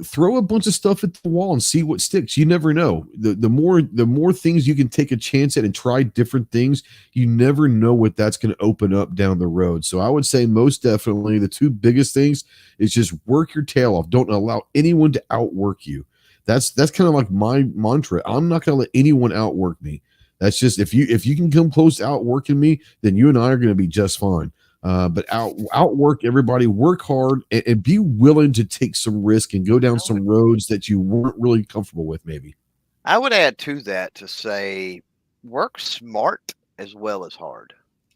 throw a bunch of stuff at the wall and see what sticks. You never know. The more things you can take a chance at and try different things, you never know what that's going to open up down the road. So I would say most definitely the two biggest things is just work your tail off. Don't allow anyone to outwork you. That's kind of like my mantra. I'm not going to let anyone outwork me. That's just, if you can come close to outworking me, then you and I are going to be just fine. But outwork everybody, work hard, and be willing to take some risk and go down some roads that you weren't really comfortable with, maybe. I would add to that to say work smart as well as hard.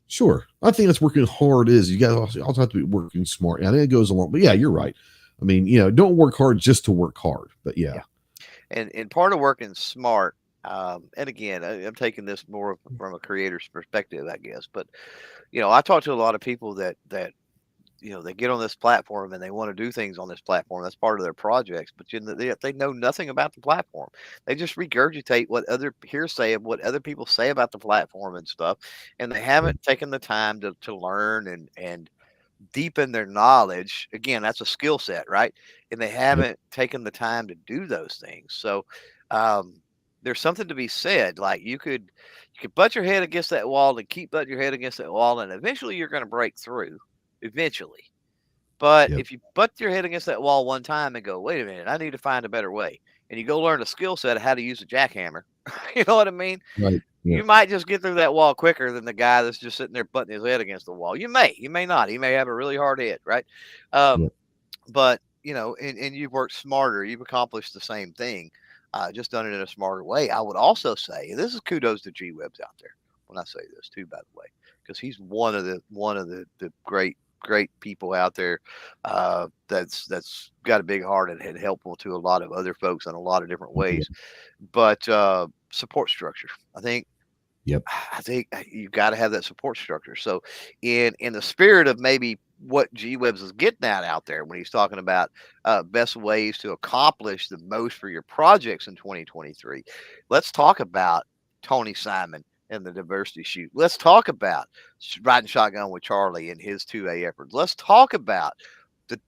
Sure. I think that's working hard is. You guys also have to be working smart. I think it goes along. But yeah, you're right. I mean, don't work hard just to work hard. But yeah. And part of working smart, and again, I'm taking this more from a creator's perspective, I guess. But I talk to a lot of people that they get on this platform and they want to do things on this platform. That's part of their projects, but they know nothing about the platform. They just regurgitate what other hearsay of what other people say about the platform and stuff, and they haven't taken the time to learn and deepen their knowledge. Again, that's a skill set, right? And they Yep. haven't taken the time to do those things. So um, there's something to be said. Like you could butt your head against that wall and keep butting your head against that wall, and eventually you're going to break through. Eventually. But Yep. if you butt your head against that wall one time and go, wait a minute, I need to find a better way, and you go learn a skill set of how to use a jackhammer, you know what I mean? Right. Yeah. You might just get through that wall quicker than the guy that's just sitting there butting his head against the wall. You may not. He may have a really hard head, right? Yeah. But and you've worked smarter. You've accomplished the same thing, just done it in a smarter way. I would also say, and this is kudos to G Webs out there when I say this too, by the way, because he's one of the great people out there that's got a big heart and helpful to a lot of other folks in a lot of different Yeah. ways. But support structure, Yep. I think you've got to have that support structure. So, in the spirit of maybe what G Webs is getting at out there when he's talking about best ways to accomplish the most for your projects in 2023, let's talk about Tony Simon and the diversity shoot. Let's talk about riding shotgun with Charlie and his 2A efforts. Let's talk about the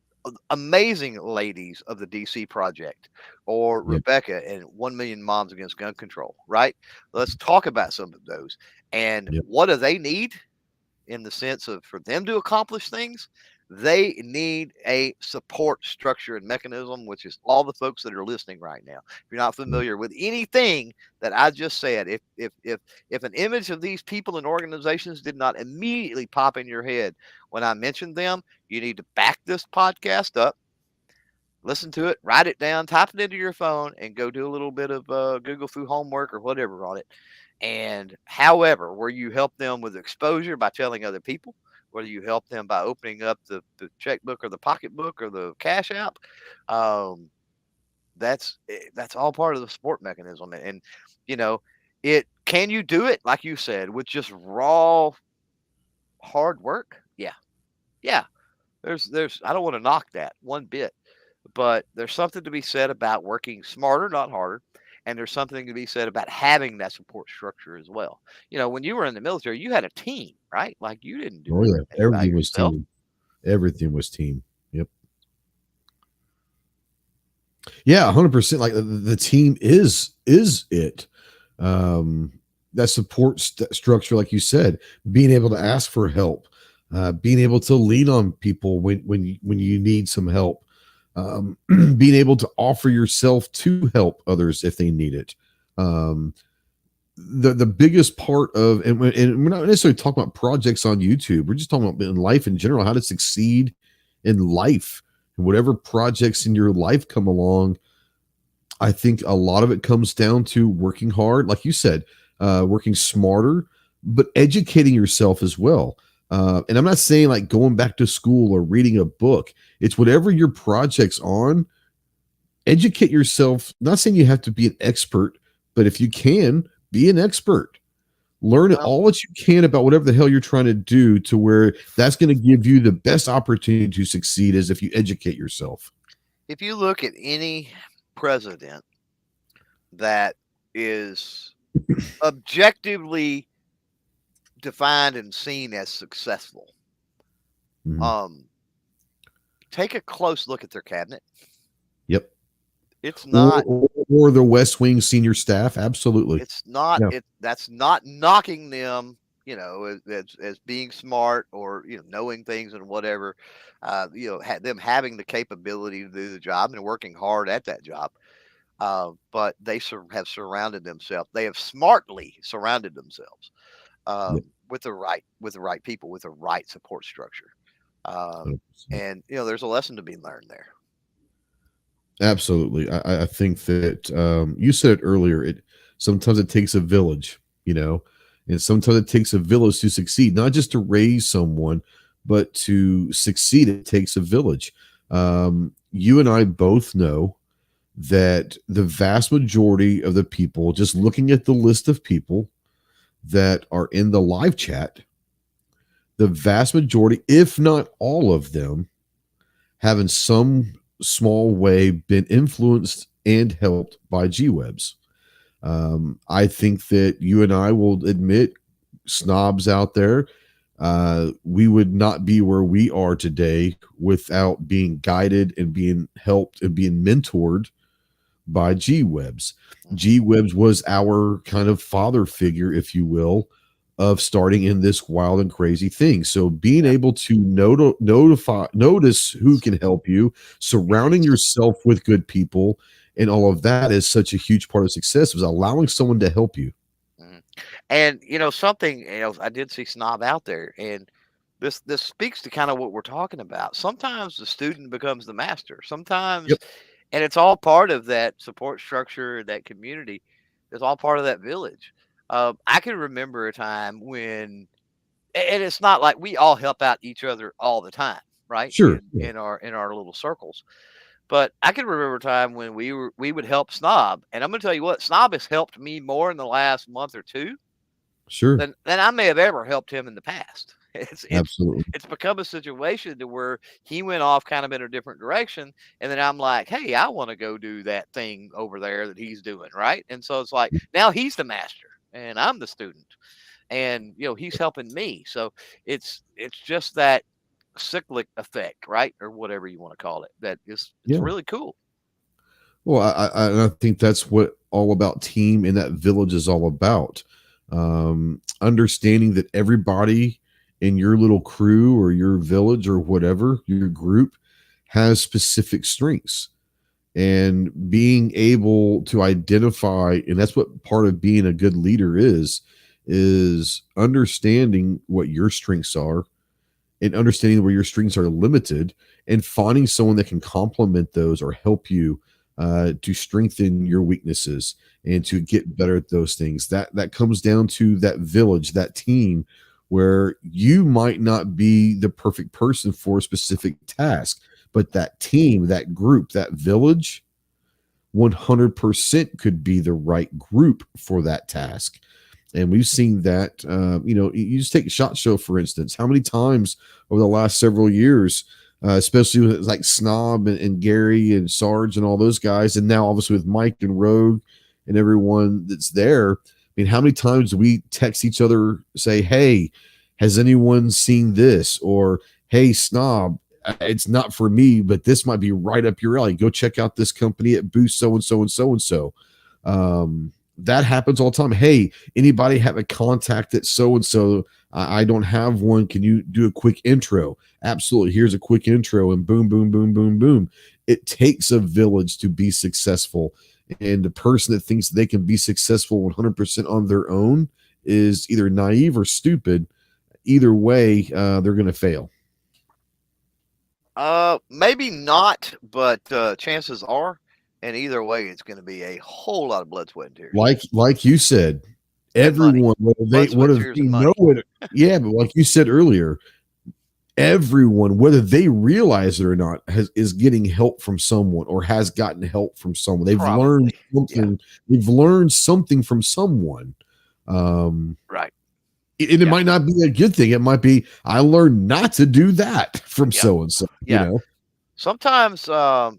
amazing ladies of the DC Project, or Yep. Rebecca and 1 Million Moms Against Gun Control, right? Let's talk about some of those. And Yep. what do they need in the sense of for them to accomplish things? They need a support structure and mechanism, which is all the folks that are listening right now. If you're not familiar with anything that I just said, if an image of these people and organizations did not immediately pop in your head when I mentioned them, you need to back this podcast up, listen to it, write it down, type it into your phone, and go do a little bit of Google Fu homework or whatever on it. And however, where you help them with exposure by telling other people, whether you help them by opening up the checkbook or the pocketbook or the cash app, um, that's all part of the support mechanism. And you know, it can you do it like you said with just raw hard work? Yeah, yeah. There's I don't want to knock that one bit, but there's something to be said about working smarter, not harder. And there's something to be said about having that support structure as well. When you were in the military, you had a team, right? Like you didn't do Oh yeah. everything by Everything was yourself. team. Everything was team. Yep. Yeah, 100%. Like the team is it. Um, that support structure, like you said, being able to ask for help, being able to lean on people when you need some help, being able to offer yourself to help others if they need it. Um, the biggest part of and we're not necessarily talking about projects on YouTube. We're just talking about in life in general, how to succeed in life, and whatever projects in your life come along. I think a lot of it comes down to working hard, like you said, working smarter, but educating yourself as well. And I'm not saying like going back to school or reading a book. It's whatever your project's on, educate yourself. Not saying you have to be an expert, but if you can, be an expert. Learn Well, all that you can about whatever the hell you're trying to do to where that's going to give you the best opportunity to succeed as if you educate yourself. if you look at any president that is objectively defined and seen as successful, Mhm. take a close look at their cabinet. Yep. It's not Or the West Wing senior staff. Absolutely. it's not Yeah. it that's not knocking them, as being smart or knowing things and whatever, them having the capability to do the job and working hard at that job. But they have surrounded themselves. They have smartly surrounded themselves Yep. with the right people, with the right support structure. Um, 100%. and there's a lesson to be learned there. Absolutely. I think that you said it earlier. It sometimes it takes a village, and sometimes it takes a village to succeed, not just to raise someone, but to succeed. It takes a village. You and I both know that the vast majority of the people, just looking at the list of people that are in the live chat, the vast majority, if not all of them, have in some small way been influenced and helped by G-Webs. I think that you and I will admit, snobs out there, we would not be where we are today without being guided and being helped and being mentored by G-Webs. G-Webs was our kind of father figure, if you will, of starting in this wild and crazy thing. So being able to notice who can help you, surrounding yourself with good people, and all of that is such a huge part of success, was allowing someone to help you. And something, I did see Snob out there, and this speaks to kind of what we're talking about. Sometimes the student becomes the master. Sometimes, and it's all part of that support structure, that community. It's all part of that village. I can remember a time when, and it's not like we all help out each other all the time, right? Sure. In our little circles. But I can remember a time when we would help Snob, and I'm going to tell you what, Snob has helped me more in the last month or two than I may have ever helped him in the past. Absolutely. It's become a situation to where he went off kind of in a different direction, and then I'm like, hey, I want to go do that thing over there that he's doing, right? And so it's like now he's the master and I'm the student, and he's helping me. So it's just that cyclic effect, right, or whatever you want to call it. That is, it's really cool. Well, I think that's what all about team in that village is all about. Understanding that everybody in your little crew or your village or whatever, your group, has specific strengths, and being able to identify, and that's what part of being a good leader is understanding what your strengths are and understanding where your strengths are limited, and finding someone that can complement those or help you to strengthen your weaknesses and to get better at those things. That comes down to that village, that team, where you might not be the perfect person for a specific task, but that team, that group, that village, 100% could be the right group for that task. And we've seen that, you just take SHOT Show, for instance. How many times over the last several years, especially with like Snob and Gary and Sarge and all those guys, and now obviously with Mike and Rogue and everyone that's there, I mean, how many times do we text each other, say, hey, has anyone seen this? Or, hey, Snob, it's not for me, but this might be right up your alley. Go check out this company at booth so-and-so and so-and-so. That happens all the time. Hey, anybody have a contact at so-and-so? I don't have one. Can you do a quick intro? Absolutely. Here's a quick intro, and boom, boom, boom, boom, boom. It takes a village to be successful. And the person that thinks they can be successful 100% on their own is either naive or stupid. Either way, they're going to fail. Maybe not, but chances are, and either way, it's going to be a whole lot of blood, sweat, and tears. Like you said, everyone, whether they know it, yeah, but like you said earlier, everyone, whether they realize it or not, is getting help from someone or has gotten help from someone. They've learned something. Yeah. They've learned something from someone. Right. And it might not be a good thing. It might be, I learned not to do that from so and so. Yeah. You know, sometimes knowing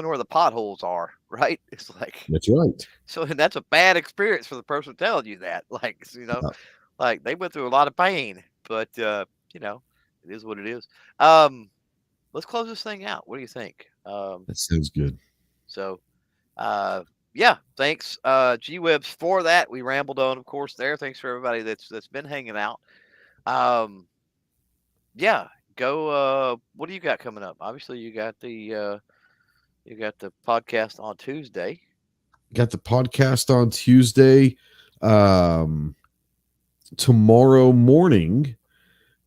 where the potholes are, right? It's like, that's right. So that's a bad experience for the person telling you that. Like, like they went through a lot of pain, but it is what it is. Let's close this thing out. What do you think? That sounds good. So, thanks, G-Webs, for that. We rambled on, of course, there. Thanks for everybody that's been hanging out. Go. What do you got coming up? Obviously, you got the podcast on Tuesday. Got the podcast on Tuesday. Tomorrow morning,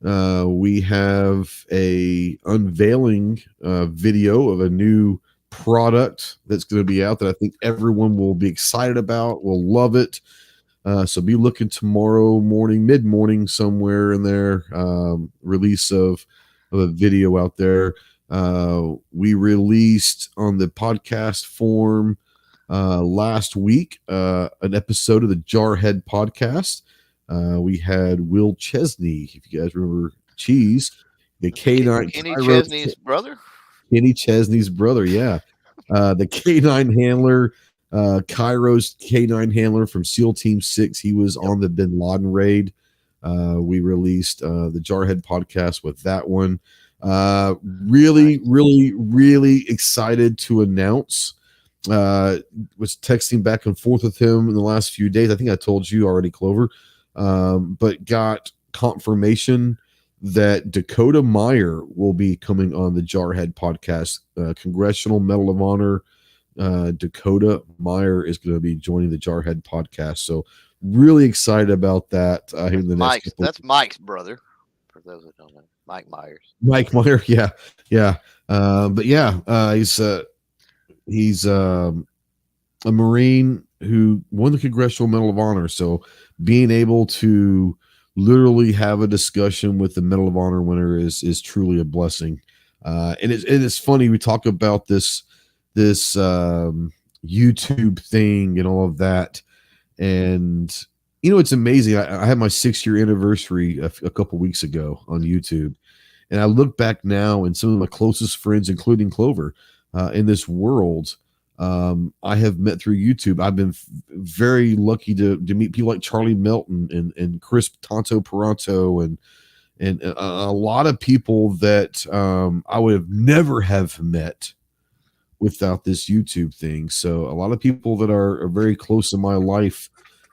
we have a unveiling video of a new product that's going to be out that I think everyone will be excited about, will love it. So be looking tomorrow morning, mid-morning, somewhere in there, release of a video out there. We released on the podcast form last week an episode of the Jarhead podcast. We had Will Chesney, if you guys remember Cheese, the K9 Kenny Cairo, Chesney's brother. Kenny Chesney's brother. Yeah. The K9 handler, Cairo's K9 handler from SEAL Team 6. He was Yep. on the Bin Laden raid. We released the Jarhead podcast with that one. Really, really, really excited to announce. Was texting back and forth with him in the last few days. I think I told you already, Clover, but got confirmation that Dakota Meyer will be coming on the Jarhead podcast. Congressional Medal of Honor. Dakota Meyer is going to be joining the Jarhead podcast. So really excited about that. Here in the next couple. That's Mike's brother. For those that don't know, Mike Myers. Mike Meyer, yeah, yeah. But yeah, he's a Marine who won the Congressional Medal of Honor. So being able to literally have a discussion with the Medal of Honor winner is truly a blessing. And it's funny, we talk about this YouTube thing and all of that, and it's amazing. I had my 6-year anniversary a couple weeks ago on YouTube, and I look back now, and some of my closest friends, including Clover, in this world, I have met through YouTube. I've been very lucky to meet people like Charlie Melton and Chris Tonto Peranto and a lot of people that I would have never have met without this YouTube thing. So a lot of people that are very close in my life.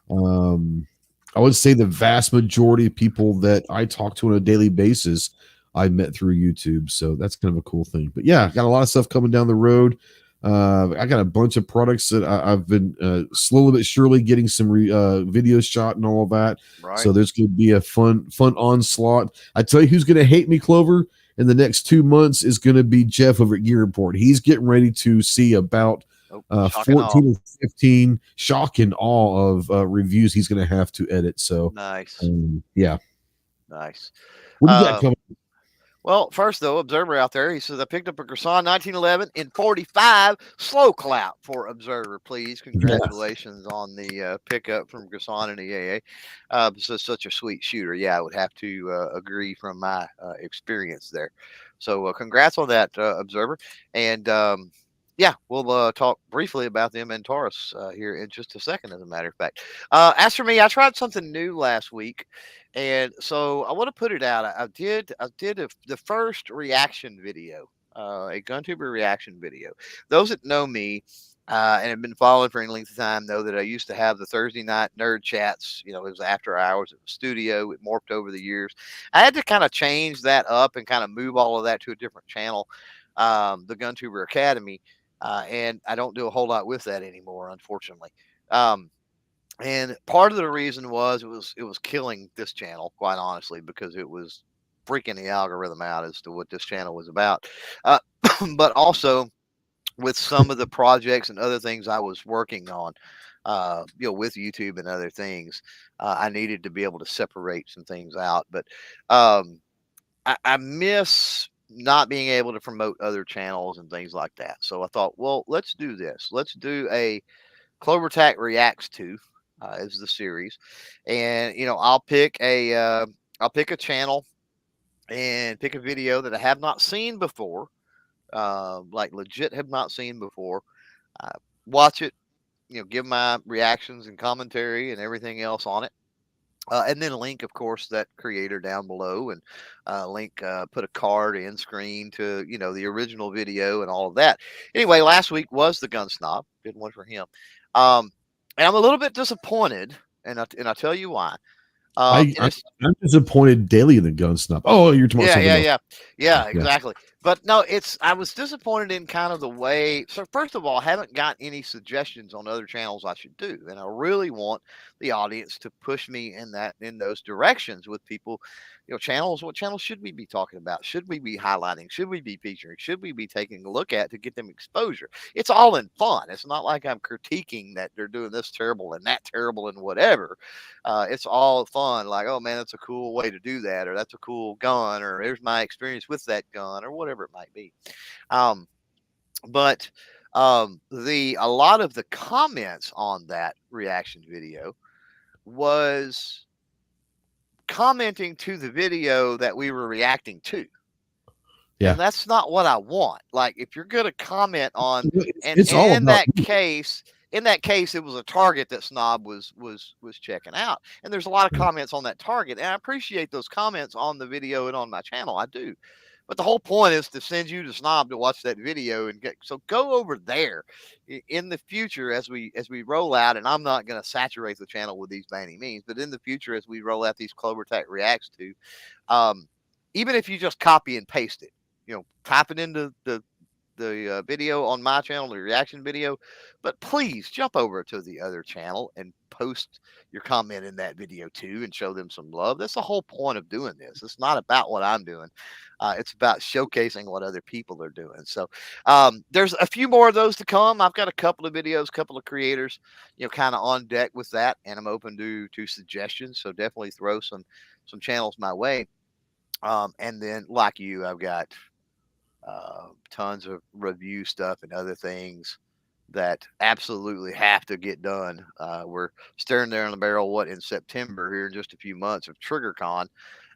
I would say the vast majority of people that I talk to on a daily basis, I met through YouTube. So that's kind of a cool thing. But yeah, got a lot of stuff coming down the road. I got a bunch of products that I've been slowly but surely getting some videos shot and all of that. Right. So there's going to be a fun onslaught. I tell you who's going to hate me, Clover, in the next 2 months is going to be Jeff over at Gear Report. He's getting ready to see about 14 or 15 shock and awe of reviews he's going to have to edit. So nice. Yeah. Nice. What do you got coming? Well, first, though, Observer out there, he says, I picked up a Grisan 1911 in 45. Slow clap for Observer, please. Congratulations on the pickup from Grisan and the AA. So such a sweet shooter. Yeah, I would have to agree from my experience there. So congrats on that, Observer. And yeah, we'll talk briefly about the MN Taurus here in just a second, as a matter of fact. As for me, I tried something new last week. And so I want to put it out. I did the first reaction video, a GunTuber reaction video. Those that know me and have been following for any length of time know that I used to have the Thursday night nerd chats. It was after hours at the studio. It morphed over the years. I had to kind of change that up and kind of move all of that to a different channel, the GunTuber Academy. And I don't do a whole lot with that anymore, unfortunately. And part of the reason was it was killing this channel, quite honestly, because it was freaking the algorithm out as to what this channel was about. But also with some of the projects and other things I was working on, with YouTube and other things, I needed to be able to separate some things out. But I miss not being able to promote other channels and things like that. So I thought, well, let's do this. Let's do a CloverTac Reacts to. Is the series, and I'll pick a channel and pick a video that I have not seen before, like legit have not seen before. Watch it, give my reactions and commentary and everything else on it. And then link, of course, that creator down below, and put a card in screen to the original video and all of that. Anyway, last week was the Gun Snob. Did one for him. And I'm a little bit disappointed, and I'll tell you why. I'm disappointed daily in the Gun Snob. Oh, you're talking about yeah, exactly. But no, I was disappointed in kind of the way. So first of all, I haven't got any suggestions on other channels I should do, and I really want the audience to push me in those directions with people. Channels. What channels should we be talking about? Should we be highlighting? Should we be featuring? Should we be taking a look at to get them exposure? It's all in fun. It's not like I'm critiquing that they're doing this terrible and that terrible and whatever. It's all fun. Like, oh man, that's a cool way to do that, or that's a cool gun, or here's my experience with that gun, or whatever it might be. But a lot of the comments on that reaction video was commenting to the video that we were reacting to. Yeah. And that's not what I want. Like, if you're going to comment on, and It's all in about that case, it was a target that Snob was checking out. And there's a lot of comments on that target, and I appreciate those comments on the video and on my channel. I do. But the whole point is to send you to Snob to watch that video and so go over there in the future as we roll out. And I'm not going to saturate the channel with these by any means, but in the future as we roll out these CloverTac reacts to, even if you just copy and paste it, type it into the video on my channel, the reaction video, but please jump over to the other channel and post your comment in that video too and show them some love. That's the whole point of doing this. It's not about what I'm doing. It's about showcasing what other people are doing. So there's a few more of those to come. I've got a couple of videos, couple of creators, kind of on deck with that, and I'm open to suggestions. So definitely throw some channels my way. And then like you, I've got tons of review stuff and other things that absolutely have to get done. We're staring there on the barrel, in September here in just a few months of TriggerCon,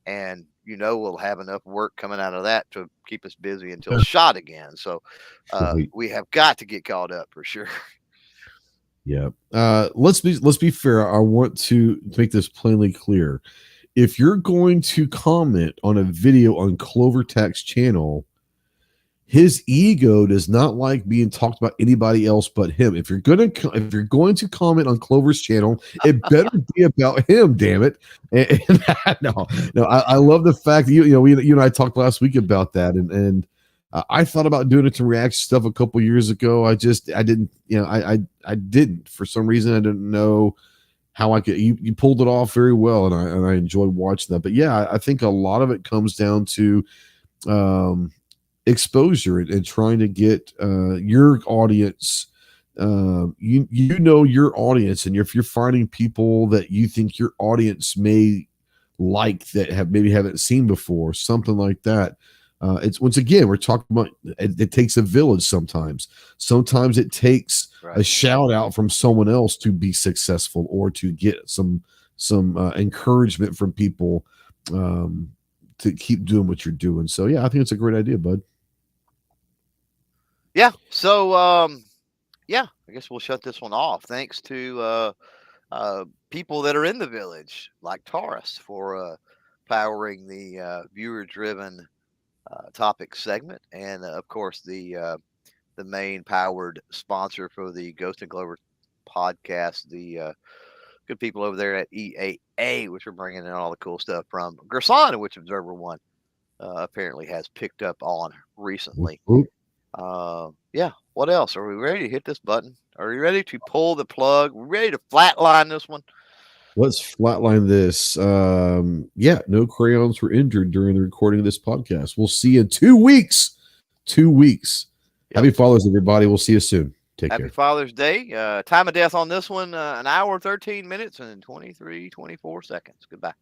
and we'll have enough work coming out of that to keep us busy until shot again. So we have got to get caught up for sure. Yeah. Let's be fair. I want to make this plainly clear. If you're going to comment on a video on CloverTac's channel, his ego does not like being talked about anybody else but him. If you're going to comment on Clover's channel, it better be about him. Damn it! And no, I love the fact that you and I talked last week about that, and I thought about doing it to react stuff a couple years ago. I didn't, I didn't for some reason. I didn't know how I could. You pulled it off very well, and I enjoyed watching that. But yeah, I think a lot of it comes down to exposure and trying to get your audience. Your audience, and if you're finding people that you think your audience may like that haven't seen before, something like that. It's once again we're talking about it takes a village sometimes it takes a shout out from someone else to be successful or to get some encouragement from people to keep doing what you're doing. So yeah, I think it's a great idea, bud. Yeah. So yeah, I guess we'll shut this one off. Thanks to people that are in the village like Taurus for powering the viewer driven topic segment, and of course the main powered sponsor for the Ghost and Clover podcast, the good people over there at EAA, which are bringing in all the cool stuff from Gerson, which Observer One apparently has picked up on recently. Yeah, what else? Are we ready to hit this button? Are we ready to pull the plug? We're ready to flatline this one? Let's flatline this. Yeah, no crayons were injured during the recording of this podcast. We'll see you in 2 weeks. 2 weeks. Yep. Happy Father's Day, everybody. We'll see you soon. Take care. Happy Father's Day. Time of death on this one, 1 hour, 13 minutes, and 24 seconds. Goodbye.